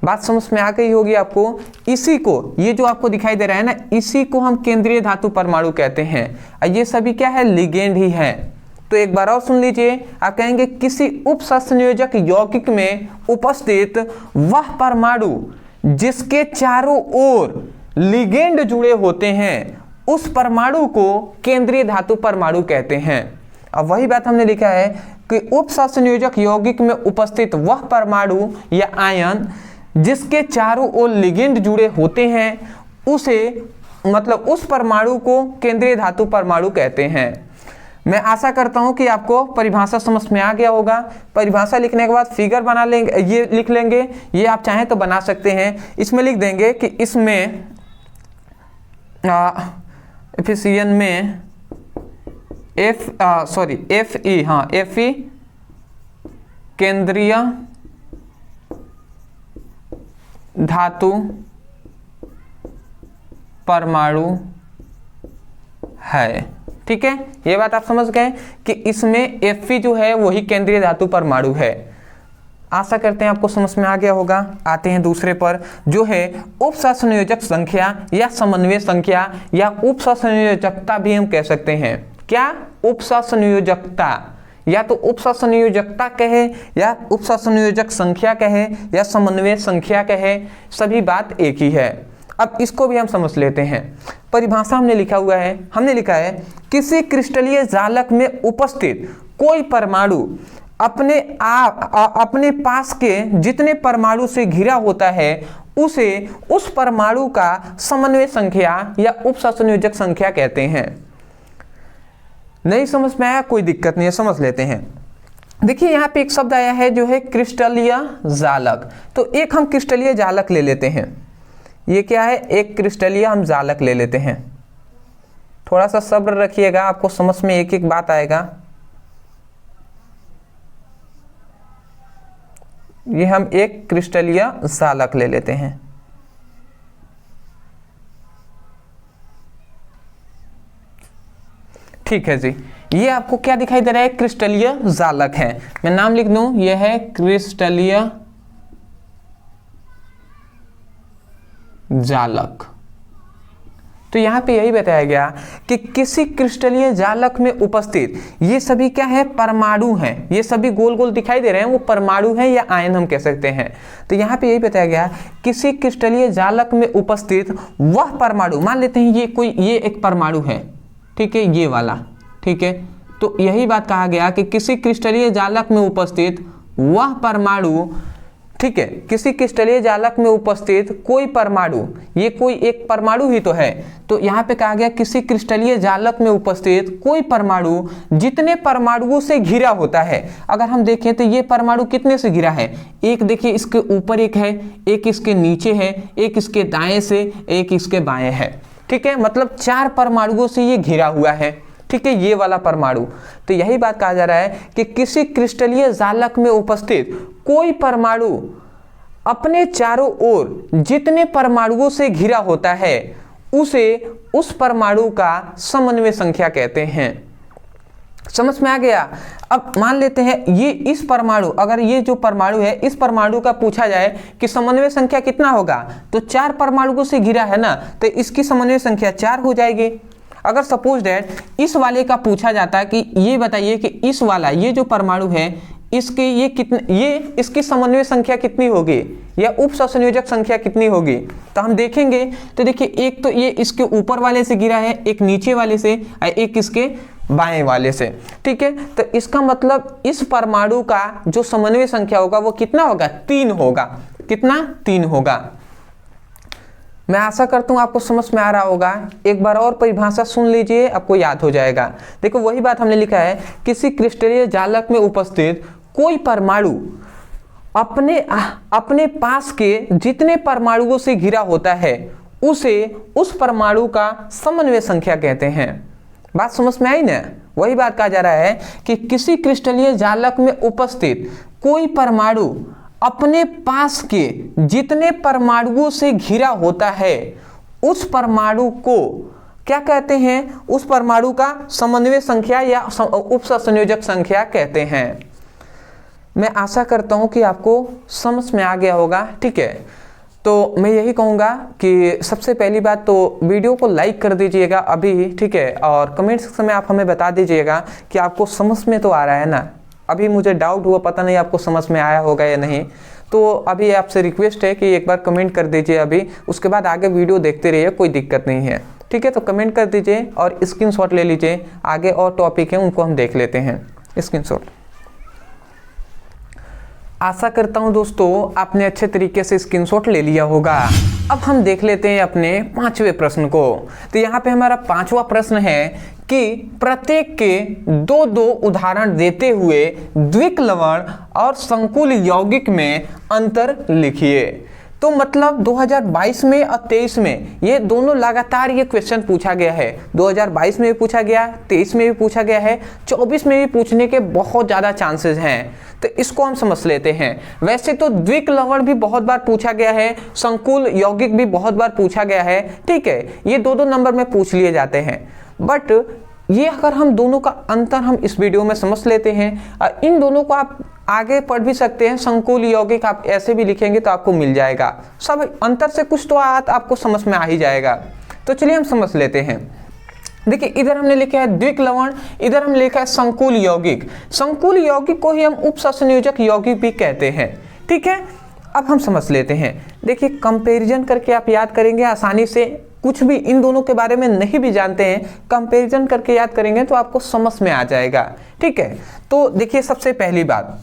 बात समझ में आ गई होगी आपको। इसी को, ये जो आपको दिखाई दे रहा है ना, इसी को हम केंद्रीय धातु परमाणु कहते हैं। ये सभी क्या है, लिगेंड ही है। तो एक बार और सुन लीजिए, आप कहेंगे किसी उपसंयोजक यौगिक में उपस्थित वह परमाणु जिसके चारों ओर लिगेंड जुड़े होते हैं, उस परमाणु को केंद्रीय धातु परमाणु कहते हैं। अब वही बात हमने लिखा है कि उपसंयोजक यौगिक में उपस्थित वह परमाणु या आयन जिसके चारों ओर लिगेंड जुड़े होते हैं, उसे मतलब उस परमाणु को केंद्रीय धातु परमाणु कहते हैं। मैं आशा करता हूं कि आपको परिभाषा समझ में आ गया होगा। परिभाषा लिखने के बाद फिगर बना लेंगे, ये लिख लेंगे, ये आप चाहें तो बना सकते हैं। इसमें लिख देंगे कि इसमें एफिशिएंट में Fe केंद्रीय धातु परमाणु है, ठीक है। ये बात आप समझ गए कि इसमें Fe जो है वही केंद्रीय धातु परमाणु है। आशा करते हैं आपको समझ में आ गया होगा। आते हैं दूसरे पर, जो है उपसंयोजक संख्या या समन्वय संख्या या उपसंयोजकता भी हम कह सकते हैं। क्या, उपसंयोजकता, या तो उपसंयोजकता कहे या उपसंयोजक संख्या कहे या समन्वय संख्या कहे, सभी बात एक ही है। अब इसको भी हम समझ लेते हैं। परिभाषा हमने लिखा हुआ है, हमने लिखा है किसी क्रिस्टलीय जालक में उपस्थित कोई परमाणु अपने पास के जितने परमाणु से घिरा होता है, उसे उस परमाणु का समन्वय संख्या या उपसंयोजक संख्या कहते हैं। नहीं समझ में आया, कोई दिक्कत नहीं है, समझ लेते हैं। देखिए यहाँ पे एक शब्द आया है जो है क्रिस्टलीय जालक। तो एक हम क्रिस्टलीय जालक ले लेते हैं। ये क्या है, एक क्रिस्टलीय हम जालक ले लेते हैं। थोड़ा सा सब्र रखिएगा, आपको समझ में एक एक बात आएगा। ये हम एक क्रिस्टलीय जालक ले लेते हैं। ठीक है जी, ये आपको क्या दिखाई दे रहा है, क्रिस्टलीय जालक है। मैं नाम लिख दूं, यह है क्रिस्टलीय जालक। तो यहां पे यही बताया गया कि किसी क्रिस्टलीय जालक में उपस्थित ये सभी क्या है, परमाणु हैं। ये सभी गोल गोल दिखाई दे रहे हैं, वो परमाणु हैं या आयन हम कह सकते हैं। तो यहां पे यही बताया गया किसी क्रिस्टलीय जालक में उपस्थित वह परमाणु, मान लेते हैं ये एक परमाणु है, ठीक है, ये वाला, ठीक है। तो यही बात कहा गया कि किसी क्रिस्टलीय जालक में उपस्थित वह परमाणु, ठीक है, किसी क्रिस्टलीय जालक में उपस्थित कोई परमाणु, ये कोई एक परमाणु ही तो है, तो यहाँ पे कहा गया किसी क्रिस्टलीय जालक में उपस्थित कोई परमाणु जितने परमाणुओं से घिरा होता है। अगर हम देखें तो ये परमाणु कितने से घिरा है, एक देखिए इसके ऊपर एक है, एक इसके नीचे है, एक इसके दाएं से, एक इसके बाएं है, ठीक है, मतलब 4 परमाणुओं से ये घिरा हुआ है, ठीक है, ये वाला परमाणु। तो यही बात कहा जा रहा है कि किसी क्रिस्टलीय जालक में उपस्थित कोई परमाणु अपने चारों ओर जितने परमाणुओं से घिरा होता है उसे उस परमाणु का समन्वय संख्या कहते हैं। समझ में आ गया। अब मान लेते हैं ये इस परमाणु, अगर ये जो परमाणु है इस परमाणु का पूछा जाए कि समन्वय संख्या कितना होगा, तो 4 परमाणुओं से घिरा है ना, तो इसकी समन्वय संख्या 4 हो जाएगी। अगर सपोज दैट इस वाले का पूछा जाता कि ये बताइए कि इस वाला ये जो परमाणु है इसके ये कितने, ये इसकी समन्वय संख्या कितनी होगी या उप सहसंयोजक संख्या कितनी होगी, तो हम देखेंगे तो देखिए एक तो ये इसके ऊपर वाले से गिरा है, एक नीचे वाले से और एक इसके बाएं वाले से, ठीक है। तो इसका मतलब इस परमाणु का जो समन्वय संख्या होगा वो कितना होगा, 3 होगा। कितना, 3 होगा। मैं आशा करता हूँ आपको समझ में आ रहा होगा। एक बार और परिभाषा सुन लीजिए, आपको याद हो जाएगा। देखो वही बात हमने लिखा है, किसी क्रिस्टलीय जालक में उपस्थित कोई परमाणु अपने पास के जितने परमाणुओं से घिरा होता है उसे उस परमाणु का समन्वय संख्या कहते हैं। बात समझ में आई ना। वही बात कहा जा रहा है कि किसी क्रिस्टलीय जालक में उपस्थित कोई परमाणु अपने पास के जितने परमाणुओं से घिरा होता है उस परमाणु को क्या कहते हैं, उस परमाणु का समन्वय संख्या या उप सहसंयोजक संख्या कहते हैं। मैं आशा करता हूं कि आपको समझ में आ गया होगा, ठीक है। तो मैं यही कहूँगा कि सबसे पहली बात तो वीडियो को लाइक कर दीजिएगा अभी, ठीक है, और कमेंट सेक्शन में आप हमें बता दीजिएगा कि आपको समझ में तो आ रहा है ना। अभी मुझे डाउट हुआ, पता नहीं आपको समझ में आया होगा या नहीं, तो अभी आपसे रिक्वेस्ट है कि एक बार कमेंट कर दीजिए अभी, उसके बाद आगे वीडियो देखते रहिए, कोई दिक्कत नहीं है, ठीक है। तो कमेंट कर दीजिए और स्क्रीनशॉट ले लीजिए, आगे और टॉपिक है उनको हम देख लेते हैं। स्क्रीनशॉट। आशा करता हूं दोस्तों आपने अच्छे तरीके से स्क्रीनशॉट ले लिया होगा। अब हम देख लेते हैं अपने 5वें प्रश्न को। तो यहाँ पे हमारा 5वां प्रश्न है कि प्रत्येक के 2-2 उदाहरण देते हुए द्विक लवण और संकुल यौगिक में अंतर लिखिए। तो मतलब 2022 में और 23 में ये दोनों लगातार ये क्वेश्चन पूछा गया है। 2022 में भी पूछा गया, 23 में भी पूछा गया है, 24 में भी पूछने के बहुत ज़्यादा चांसेस हैं। तो इसको हम समझ लेते हैं। वैसे तो द्विक लवण भी बहुत बार पूछा गया है, संकुल यौगिक भी बहुत बार पूछा गया है, ठीक है, ये 2-2 नंबर में पूछ लिए जाते हैं। बट ये अगर हम दोनों का अंतर हम इस वीडियो में समझ लेते हैं, इन दोनों को आप आगे पढ़ भी सकते हैं, संकुल यौगिक आप ऐसे भी लिखेंगे तो आपको मिल जाएगा। सब अंतर से कुछ तो आपको समझ में आ ही जाएगा। तो चलिए हम समझ लेते हैं। देखिए इधर हमने लिखा है द्विक लवण, इधर हमने लिखा है संकुल यौगिक। संकुल यौगिक को ही हम उप सहसंयोजक यौगिक भी कहते हैं, ठीक है। अब हम समझ लेते हैं। देखिए कंपैरिजन करके आप याद करेंगे आसानी से, कुछ भी इन दोनों के बारे में नहीं भी जानते हैं, कंपैरिजन करके याद करेंगे तो आपको समझ में आ जाएगा, ठीक है। तो देखिए सबसे पहली बात,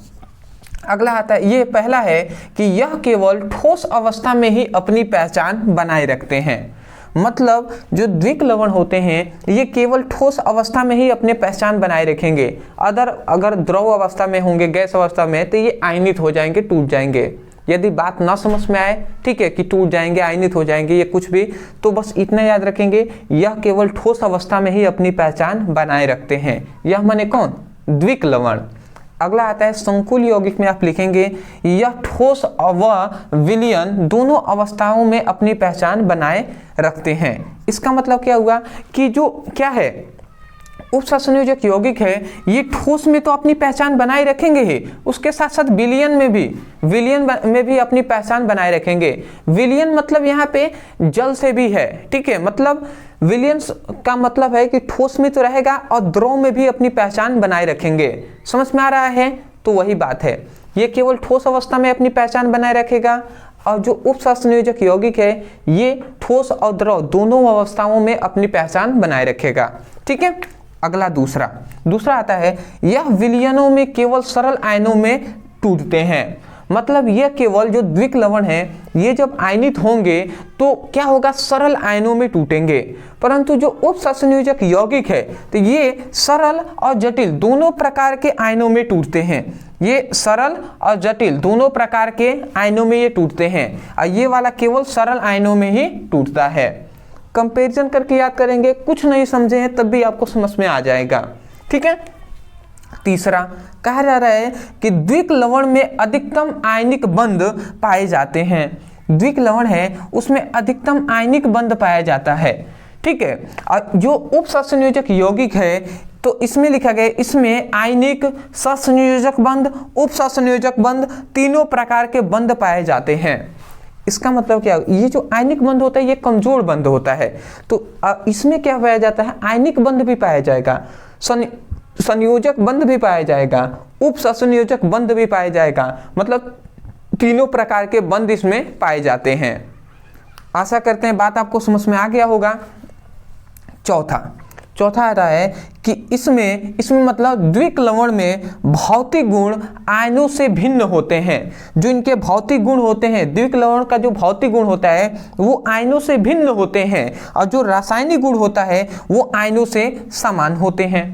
अगला आता है, ये पहला है कि यह केवल ठोस अवस्था में ही अपनी पहचान बनाए रखते हैं। मतलब जो द्विक लवण होते हैं ये केवल ठोस अवस्था में ही अपने पहचान बनाए रखेंगे। अगर द्रव अवस्था में होंगे, गैस अवस्था में, तो ये आयनित हो जाएंगे, टूट जाएंगे। यदि बात ना समझ में आए, ठीक है, कि टूट जाएंगे, आयनित हो जाएंगे, ये कुछ भी, तो बस इतना याद रखेंगे, यह केवल ठोस अवस्था में ही अपनी पहचान बनाए रखते हैं। यह माने कौन, द्विक लवण। अगला आता है संकुल यौगिक में आप लिखेंगे यह ठोस व विलयन दोनों अवस्थाओं में अपनी पहचान बनाए रखते हैं। इसका मतलब क्या हुआ कि जो क्या है उप सहसंयोजक यौगिक है ये ठोस में तो अपनी पहचान बनाए रखेंगे ही, उसके साथ साथ विलयन में भी अपनी पहचान बनाए रखेंगे। विलयन मतलब यहाँ पे जल से भी है, ठीक है, मतलब विलयन का मतलब है कि ठोस में तो रहेगा और द्रव में भी अपनी पहचान बनाए रखेंगे। समझ में आ रहा है। तो वही बात है, ये केवल ठोस अवस्था में अपनी पहचान बनाए रखेगा और जो उपसंयोजक यौगिक है ये ठोस और द्रव दोनों अवस्थाओं में अपनी पहचान बनाए रखेगा। ठीक है, अगला दूसरा आता है, यह विलयनों में केवल सरल आयनों में टूटते हैं। मतलब यह केवल जो द्विक लवण है ये जब आयनित होंगे तो क्या होगा, सरल आयनों में टूटेंगे, परंतु जो उपसंयोजक यौगिक है तो ये सरल और जटिल दोनों प्रकार के आयनों में टूटते हैं। ये सरल और जटिल दोनों प्रकार के आयनों में ये टूटते हैं और ये वाला केवल सरल आयनों में ही टूटता है। कंपैरिजन करके याद करेंगे, कुछ नहीं समझे हैं तब भी आपको समझ में आ जाएगा। ठीक है, तीसरा कहा जा रहा है कि द्विक लवण में अधिकतम आयनिक बंध पाए जाते हैं। द्विक लवण है उसमें अधिकतम आयनिक बंध पाया जाता है। ठीक है, और जो उपसंयोजक यौगिक है तो इसमें लिखा गया, इसमें आयनिक, सहसंयोजक बंध, उपसंयोजक बंध तीनों प्रकार के बंध पाए जाते हैं। इसका मतलब क्या, ये जो आयनिक बंध होता है ये कमजोर बंध होता है, तो इसमें क्या पाया जाता है, आयनिक बंध भी पाया जाएगा, संयोजक बंध भी पाया जाएगा, उपसंयोजक बंध भी पाया जाएगा, मतलब तीनों प्रकार के बंध इसमें पाए जाते हैं। आशा करते हैं बात आपको समझ में आ गया होगा। चौथा आ रहा है कि इसमें मतलब द्विक लवण में भौतिक गुण आयनों से भिन्न होते हैं। जो इनके भौतिक गुण होते हैं, द्विक लवण का जो भौतिक गुण होता है वो आयनों से भिन्न होते हैं और जो रासायनिक गुण होता है वो आयनों से समान होते हैं।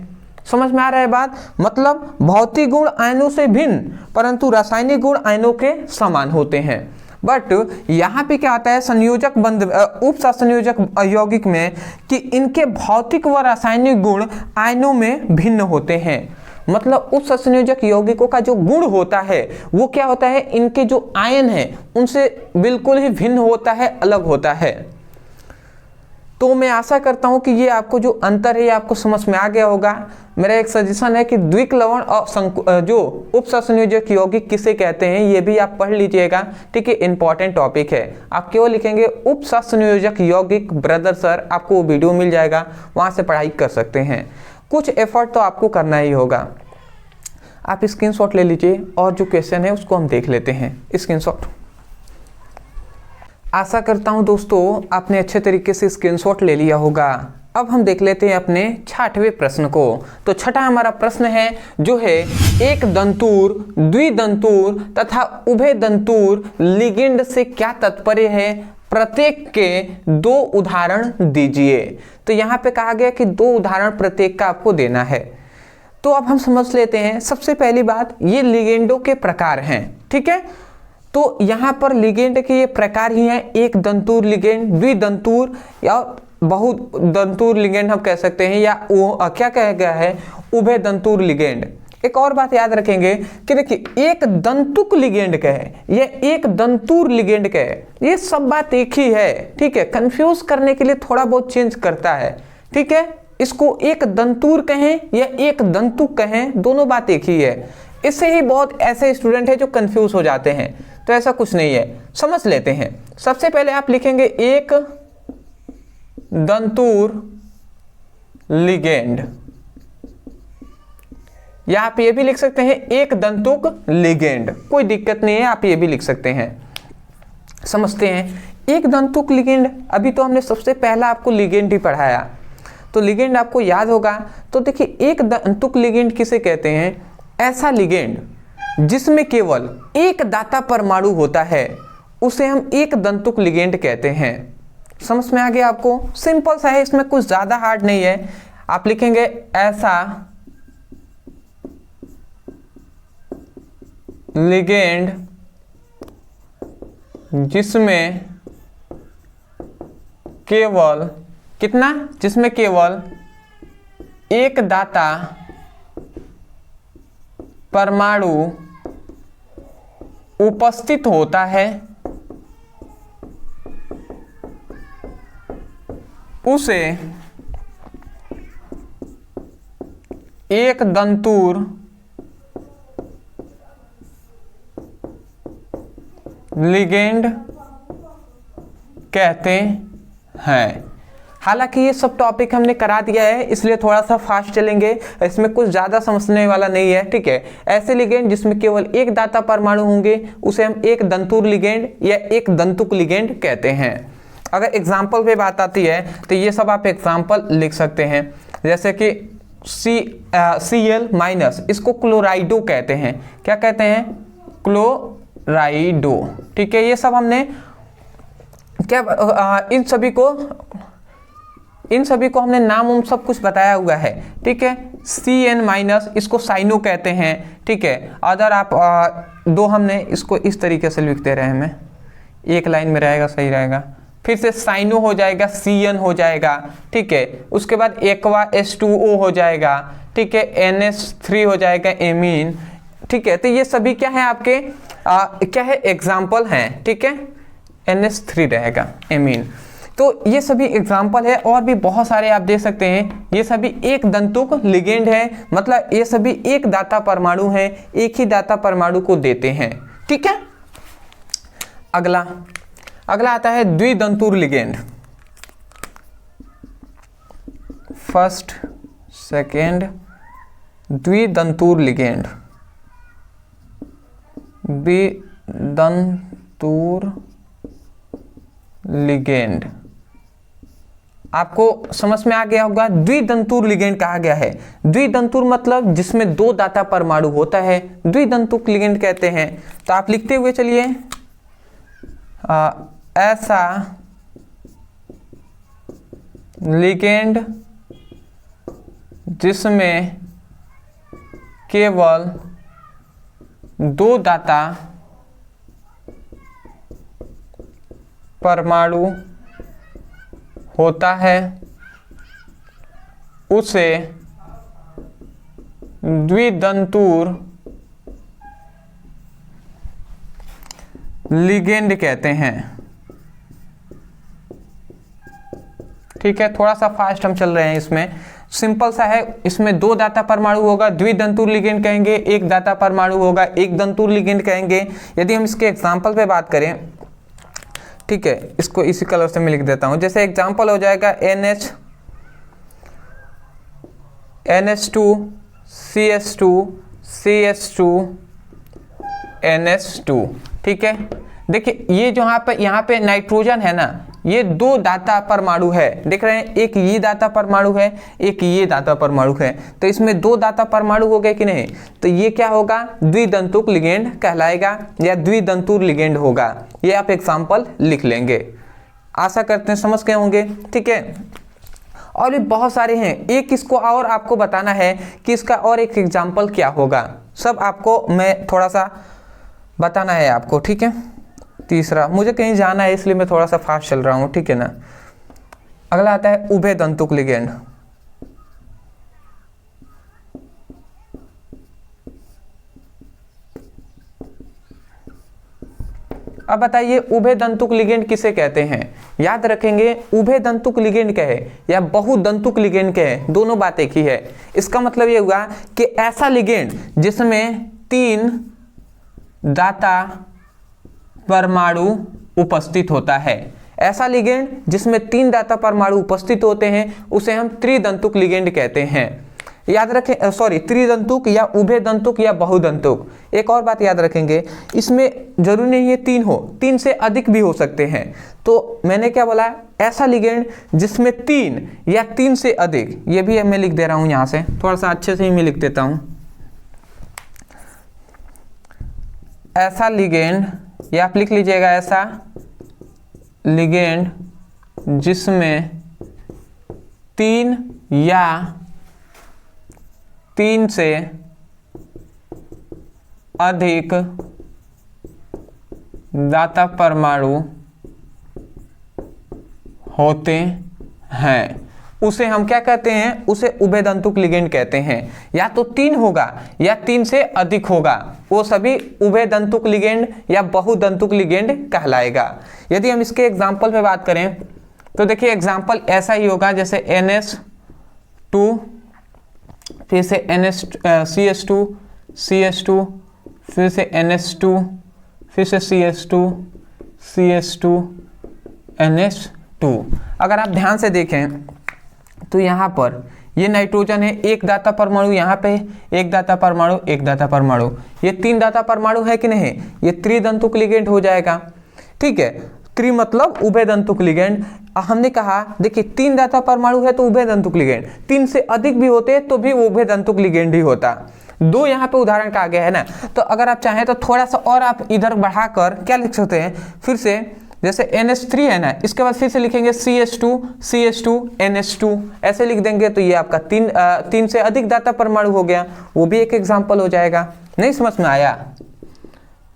समझ में आ रहा है बात, मतलब भौतिक गुण आयनों से भिन्न परंतु रासायनिक गुण आयनों के समान होते हैं। बट यहाँ पे क्या आता है संयोजक बंध, उपसंयोजक यौगिक में कि इनके भौतिक व रासायनिक गुण आयनों में भिन्न होते हैं। मतलब उपसंयोजक यौगिकों का जो गुण होता है वो क्या होता है, इनके जो आयन है उनसे बिल्कुल ही भिन्न होता है, अलग होता है। तो मैं आशा करता हूं कि ये आपको जो अंतर है ये आपको समझ में आ गया होगा। मेरा एक सजेशन है कि द्विक लवण और जो उपसंयोजक यौगिक किसे कहते हैं ये भी आप पढ़ लीजिएगा। ठीक है, इंपॉर्टेंट टॉपिक है। आप केवल लिखेंगे उपसंयोजक यौगिक ब्रदर सर, आपको वो वीडियो मिल जाएगा, वहां से पढ़ाई कर सकते हैं। कुछ एफर्ट तो आपको करना ही होगा। आप स्क्रीनशॉट ले लीजिए और जो क्वेश्चन है उसको हम देख लेते हैं। स्क्रीनशॉट, आशा करता हूं दोस्तों आपने अच्छे तरीके से स्क्रीनशॉट ले लिया होगा। अब हम देख लेते हैं अपने 6वें प्रश्न को। तो छठा हमारा प्रश्न है जो है, एक दंतूर, द्विदंतूर तथा उभय दंतूर लिगेंड से क्या तात्पर्य है, प्रत्येक के 2 उदाहरण दीजिए। तो यहाँ पे कहा गया कि 2 उदाहरण प्रत्येक का आपको देना है। तो अब हम समझ लेते हैं। सबसे पहली बात, ये लिगेंडों के प्रकार हैं। ठीक है, तो यहाँ पर लिगेंड के ये प्रकार ही हैं, एक दंतूर लिगेंड, द्विदंतूर या बहुत दंतूर लिगेंड हम कह सकते हैं, या क्या कहा गया है, उभय दंतूर लिगेंड। एक और बात याद रखेंगे कि देखिए एक दंतुक लिगेंड का है, ये एक दंतूर लिगेंड का है, ये सब बात एक ही है। ठीक है, कंफ्यूज करने के लिए थोड़ा बहुत चेंज करता है। ठीक है, इसको एक दंतूर कहें या एक दंतुक कहें, दोनों बात एक ही है। इससे ही बहुत ऐसे स्टूडेंट हैं जो कंफ्यूज हो जाते हैं, तो ऐसा कुछ नहीं है, समझ लेते हैं। सबसे पहले आप लिखेंगे एक दंतूर लिगेंड, या आप ये भी लिख सकते हैं एक दंतुक लिगेंड, कोई दिक्कत नहीं है, आप ये भी लिख सकते हैं। समझते हैं एक दंतुक लिगेंड, अभी तो हमने सबसे पहला आपको लिगेंड ही पढ़ाया, तो लिगेंड आपको याद होगा। तो देखिए एक दंतुक लिगेंड किसे कहते हैं, ऐसा लिगेंड जिसमें केवल एक दाता परमाणु होता है उसे हम एक दंतुक लिगेंड कहते हैं। समझ में आ गया आपको, सिंपल सा है, इसमें कुछ ज्यादा हार्ड नहीं है। आप लिखेंगे ऐसा लिगेंड जिसमें केवल कितना, जिसमें केवल एक दाता परमाणु उपस्थित होता है, उसे एक दंतूर लिगेंड कहते हैं। हालांकि ये सब टॉपिक हमने करा दिया है, इसलिए थोड़ा सा फास्ट चलेंगे, इसमें कुछ ज़्यादा समझने वाला नहीं है, ठीक है। ऐसे लिगेंड जिसमें केवल एक दाता परमाणु होंगे उसे हम एक दंतुर लिगेंड या एक दंतुक लिगेंड कहते हैं। अगर एग्जाम्पल पे बात आती है तो ये सब आप एग्जाम्पल लिख सकते हैं, जैसे कि Cl- इसको क्लोराइडो कहते हैं। क्या कहते हैं? क्लोराइडो, ठीक है। ये सब हमने क्या इन सभी को हमने नाम सब कुछ बताया हुआ है, ठीक है। Cn- इसको साइनो कहते हैं, ठीक है। अदर आप दो हमने इसको इस तरीके से लिख दे रहे हैं, मैं एक लाइन में रहेगा, सही रहेगा। फिर से साइनो हो जाएगा, Cn हो जाएगा, ठीक है। उसके बाद एक्वा H2O हो जाएगा, ठीक है। NH3 हो जाएगा, एमीन, ठीक है। तो ये सभी क्या है आपके क्या है? एग्जाम्पल हैं, ठीक है। NH3 रहेगा, एमीन। तो ये सभी एग्जाम्पल है, और भी बहुत सारे आप देख सकते हैं। ये सभी एक दंतुक लिगेंड है, मतलब ये सभी एक दाता परमाणु है, एक ही दाता परमाणु को देते हैं, ठीक है। अगला आता है द्विदंतुर लिगेंड। फर्स्ट सेकेंड द्विदंतुर लिगेंड। द्विदंतुर लिगेंड आपको समझ में आ गया होगा। द्विदंतुर लिगेंड कहा गया है। द्विदंतुर मतलब जिसमें दो दाता परमाणु होता है, द्विदंतुक लिगेंड कहते हैं। तो आप लिखते हुए चलिए, ऐसा लिगेंड जिसमें केवल दो दाता परमाणु होता है उसे द्विदंतुर लिगेंड कहते हैं, ठीक है। थोड़ा सा फास्ट हम चल रहे हैं, इसमें सिंपल सा है। इसमें दो दाता परमाणु होगा, द्विदंतुर लिगेंड कहेंगे। एक दाता परमाणु होगा, एक दंतुर लिगेंड कहेंगे। यदि हम इसके एग्जाम्पल पे बात करें, ठीक है, इसको इसी कलर से मैं लिख देता हूं। जैसे एग्जाम्पल हो जाएगा NH2 CH2 CH2 NH2, ठीक है। देखिए ये जो यहाँ पे नाइट्रोजन है ना, ये दो दाता परमाणु है, देख रहे हैं। एक ये दाता परमाणु है, एक ये दाता परमाणु है। तो इसमें दो दाता परमाणु हो गए कि नहीं? तो ये क्या होगा? द्विदंतुक लिगेंड कहलाएगा या द्विदंतुर लिगेंड होगा। ये आप एग्जाम्पल लिख लेंगे। आशा करते हैं समझ गए होंगे, ठीक है। और भी बहुत सारे हैं। एक इसको और आपको बताना है कि इसका और एक एग्जाम्पल क्या होगा, सब आपको मैं थोड़ा सा बताना है आपको, ठीक है। तीसरा, मुझे कहीं जाना है इसलिए मैं थोड़ा सा फास्ट चल रहा हूं, ठीक है ना। अगला आता है उभयदंतुक लिगेंड। अब बताइए उभयदंतुक लिगेंड किसे कहते हैं? याद रखेंगे, उभयदंतुक लिगेंड कहे या बहुदंतुक लिगेंड कहे, दोनों बात एक ही है। इसका मतलब ये हुआ कि ऐसा लिगेंड जिसमें तीन दाता परमाणु उपस्थित होता है। ऐसा लिगेंड जिसमें तीन दाता परमाणु उपस्थित होते हैं उसे हम त्रिदंतुक लिगेंड कहते हैं। याद रखें, सॉरी, त्रिदंतुक या उभयदंतुक या बहुदंतुक। एक और बात याद रखेंगे, इसमें जरूरी नहीं है तीन हो, तीन से अधिक भी हो सकते हैं। तो मैंने क्या बोला? ऐसा लिगेंड जिसमें तीन या तीन से अधिक। ये भी मैं लिख दे रहा हूं, यहां से थोड़ा सा अच्छे से ही मैं लिख देता हूं। ऐसा लिगेंड, ये आप लिख लीजिएगा, ऐसा लिगेंड जिसमें तीन या तीन से अधिक दाता परमाणु होते हैं उसे हम क्या कहते हैं? उसे उभयदंतुक लिगेंड कहते हैं। या तो तीन होगा या तीन से अधिक होगा, वो सभी उभयदंतुक लिगेंड या बहुदंतुक लिगेंड कहलाएगा। यदि हम इसके एग्जाम्पल पे बात करें तो देखिए एग्जाम्पल ऐसा ही होगा, जैसे NH2, फिर से CH2 CH2, फिर से NH2, फिर से CH2 CH2 NH2, 2। अगर आप ध्यान से देखें तो यहाँ पर ये नाइट्रोजन है, एक दाता परमाणु यहाँ पे, एक दाता परमाणु, एक दाता परमाणु, ये 3 दाता परमाणु है कि नहीं, ये त्रिदंतुक लिगेंड हो जाएगा। ठीक है, त्रि मतलब उभयदंतुक लिगेंड। हमने कहा देखिए 3 दाता परमाणु है तो उभयदंतुक लिगेंड, 3 से अधिक भी होते तो भी उभयदंतुक लिगेंड ही होता। 2 यहाँ पे उदाहरण का आ गया है ना। तो अगर आप चाहें तो थोड़ा सा और आप इधर बढ़ाकर क्या लिख सकते हैं, फिर से जैसे NH3 है ना, इसके बाद फिर से लिखेंगे CH2 NH2, ऐसे लिख देंगे तो ये आपका 3 से अधिक दाता परमाणु हो गया, वो भी एक एग्जाम्पल हो जाएगा। नहीं समझ में आया,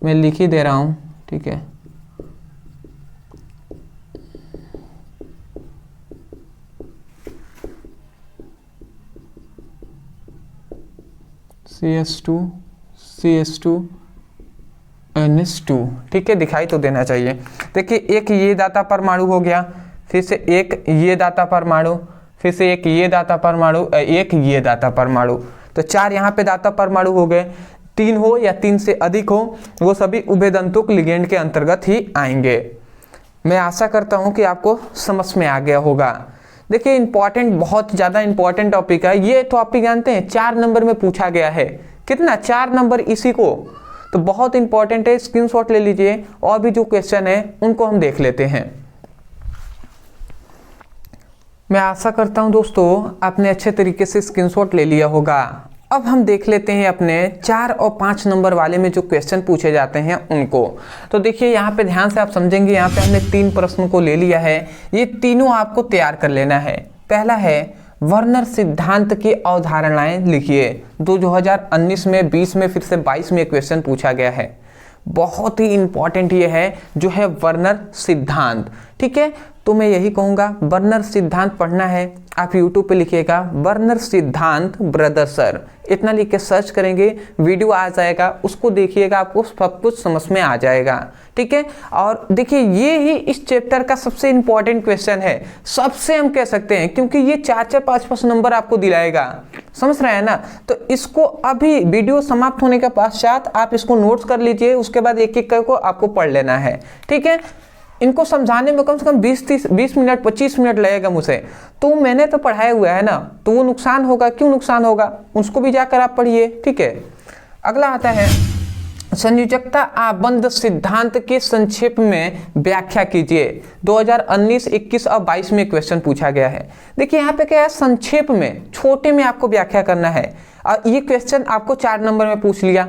मैं लिख ही दे रहा हूँ। ठीक है, CH2 NH2। ठीक है, दिखाई तो देना चाहिए। देखिए एक ये दाता परमाणु हो गया, फिर से एक ये दाता परमाणु, फिर से एक ये दाता परमाणु, एक ये दाता परमाणु, तो 4 यहाँ पे दाता परमाणु हो गए। 3 हो या 3 से अधिक हो, वो सभी उभयदंतुक लिगेंड के अंतर्गत ही आएंगे। मैं आशा करता हूँ कि आपको समझ में आ गया होगा। देखिए इंपॉर्टेंट, बहुत ज़्यादा इंपॉर्टेंट टॉपिक है ये टॉपिक, जानते हैं 4 नंबर में पूछा गया है। कितना, 4 नंबर इसी को, तो बहुत इंपॉर्टेंट है, स्क्रीनशॉट ले लीजिए। और भी जो क्वेश्चन है उनको हम देख लेते हैं। मैं आशा करता हूं दोस्तों आपने अच्छे तरीके से स्क्रीनशॉट ले लिया होगा। अब हम देख लेते हैं अपने 4 और 5 नंबर वाले में जो क्वेश्चन पूछे जाते हैं उनको। तो देखिए यहाँ पे ध्यान से आप समझेंगे, यहाँ पे हमने 3 प्रश्न को ले लिया है, ये तीनों आपको तैयार कर लेना है। पहला है वर्नर सिद्धांत की अवधारणाएं लिखिए। 2019 में, 20 में, फिर से 22 में क्वेश्चन पूछा गया है। बहुत ही इंपॉर्टेंट ये है जो है वर्नर सिद्धांत। ठीक है, तो मैं यही कहूँगा वर्नर सिद्धांत पढ़ना है, आप YouTube पे लिखिएगा वर्नर सिद्धांत ब्रदर सर, इतना लिख के सर्च करेंगे, वीडियो आ जाएगा, उसको देखिएगा, आपको सब कुछ समझ में आ जाएगा। ठीक है, और देखिए ये ही इस चैप्टर का सबसे इंपॉर्टेंट क्वेश्चन है, सबसे हम कह सकते हैं, क्योंकि ये 4-4, 5-5 नंबर आपको दिलाएगा। समझ रहे हैं ना। तो इसको अभी वीडियो समाप्त होने के पश्चात आप इसको नोट्स कर लीजिए, उसके बाद एक एक करके आपको पढ़ लेना है। ठीक है, इनको समझाने में कम से कम 20 मिनट 25 मिनट लगेगा मुझे, तो मैंने तो पढ़ाया हुआ है ना, तो वो नुकसान होगा, क्यों नुकसान होगा, उसको भी जाकर आप पढ़िए। ठीक है, अगला आता है संयोजकता आबंध सिद्धांत के संक्षेप में व्याख्या कीजिए। 2019, 21 और 22 में क्वेश्चन पूछा गया है। देखिए यहाँ पे क्या है, संक्षेप में, छोटे में आपको व्याख्या करना है। और ये क्वेश्चन आपको 4 नंबर में पूछ लिया,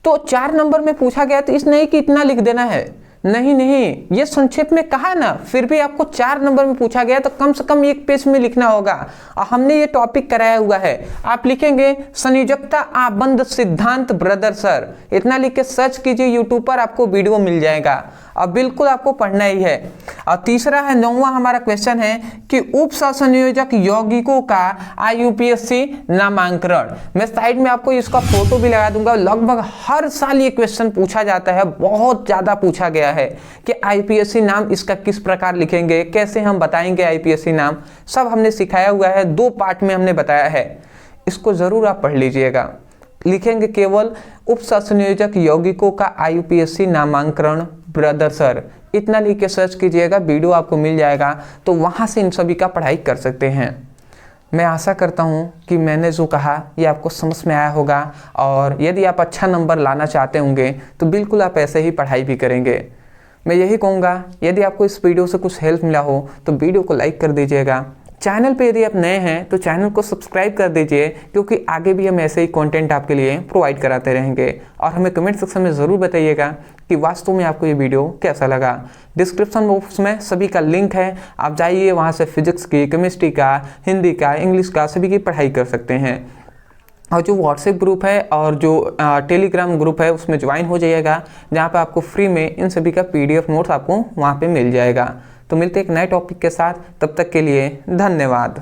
तो 4 नंबर में पूछा गया तो इस नहीं कि इतना लिख देना है, नहीं, ये संक्षेप में कहा ना, फिर भी आपको 4 नंबर में पूछा गया तो कम से कम 1 पेज में लिखना होगा। और हमने ये टॉपिक कराया हुआ है, आप लिखेंगे संयोजकता आबंध सिद्धांत ब्रदर सर, इतना लिख के सर्च कीजिए यूट्यूब पर, आपको वीडियो मिल जाएगा। अब बिल्कुल आपको पढ़ना ही है। और तीसरा है, 9वां हमारा क्वेश्चन है कि उप सहसंयोजक यौगिकों का IUPAC नामांकन। मैं साइड में आपको इसका फोटो भी लगा दूंगा। लगभग हर साल ये क्वेश्चन पूछा जाता है, बहुत ज्यादा पूछा गया है कि IUPAC नाम इसका किस प्रकार लिखेंगे, कैसे हम बताएंगे IUPAC नाम, सब हमने सिखाया हुआ है, 2 पार्ट में हमने बताया है। इसको जरूर आप पढ़ लीजिएगा। लिखेंगे केवल उप सहसंयोजक यौगिकों का IUPAC नामांकन ब्रदर सर, इतना लिख के सर्च कीजिएगा, वीडियो आपको मिल जाएगा, तो वहाँ से इन सभी का पढ़ाई कर सकते हैं। मैं आशा करता हूँ कि मैंने जो कहा ये आपको समझ में आया होगा, और यदि आप अच्छा नंबर लाना चाहते होंगे तो बिल्कुल आप ऐसे ही पढ़ाई भी करेंगे। मैं यही कहूँगा, यदि आपको इस वीडियो से कुछ हेल्प मिला हो तो वीडियो को लाइक कर दीजिएगा। चैनल पे यदि आप नए हैं तो चैनल को सब्सक्राइब कर दीजिए, क्योंकि आगे भी हम ऐसे ही कंटेंट आपके लिए प्रोवाइड कराते रहेंगे। और हमें कमेंट सेक्शन में ज़रूर बताइएगा कि वास्तव में आपको ये वीडियो कैसा लगा। डिस्क्रिप्शन बॉक्स में सभी का लिंक है, आप जाइए, वहाँ से फिजिक्स की, केमिस्ट्री का, हिंदी का, इंग्लिश का, सभी की पढ़ाई कर सकते हैं। और जो व्हाट्सएप ग्रुप है और जो टेलीग्राम ग्रुप है उसमें ज्वाइन हो जाइएगा, जहाँ पे आपको फ्री में इन सभी का PDF नोट्स आपको वहाँ पे मिल जाएगा। तो मिलते हैं एक नए टॉपिक के साथ, तब तक के लिए धन्यवाद।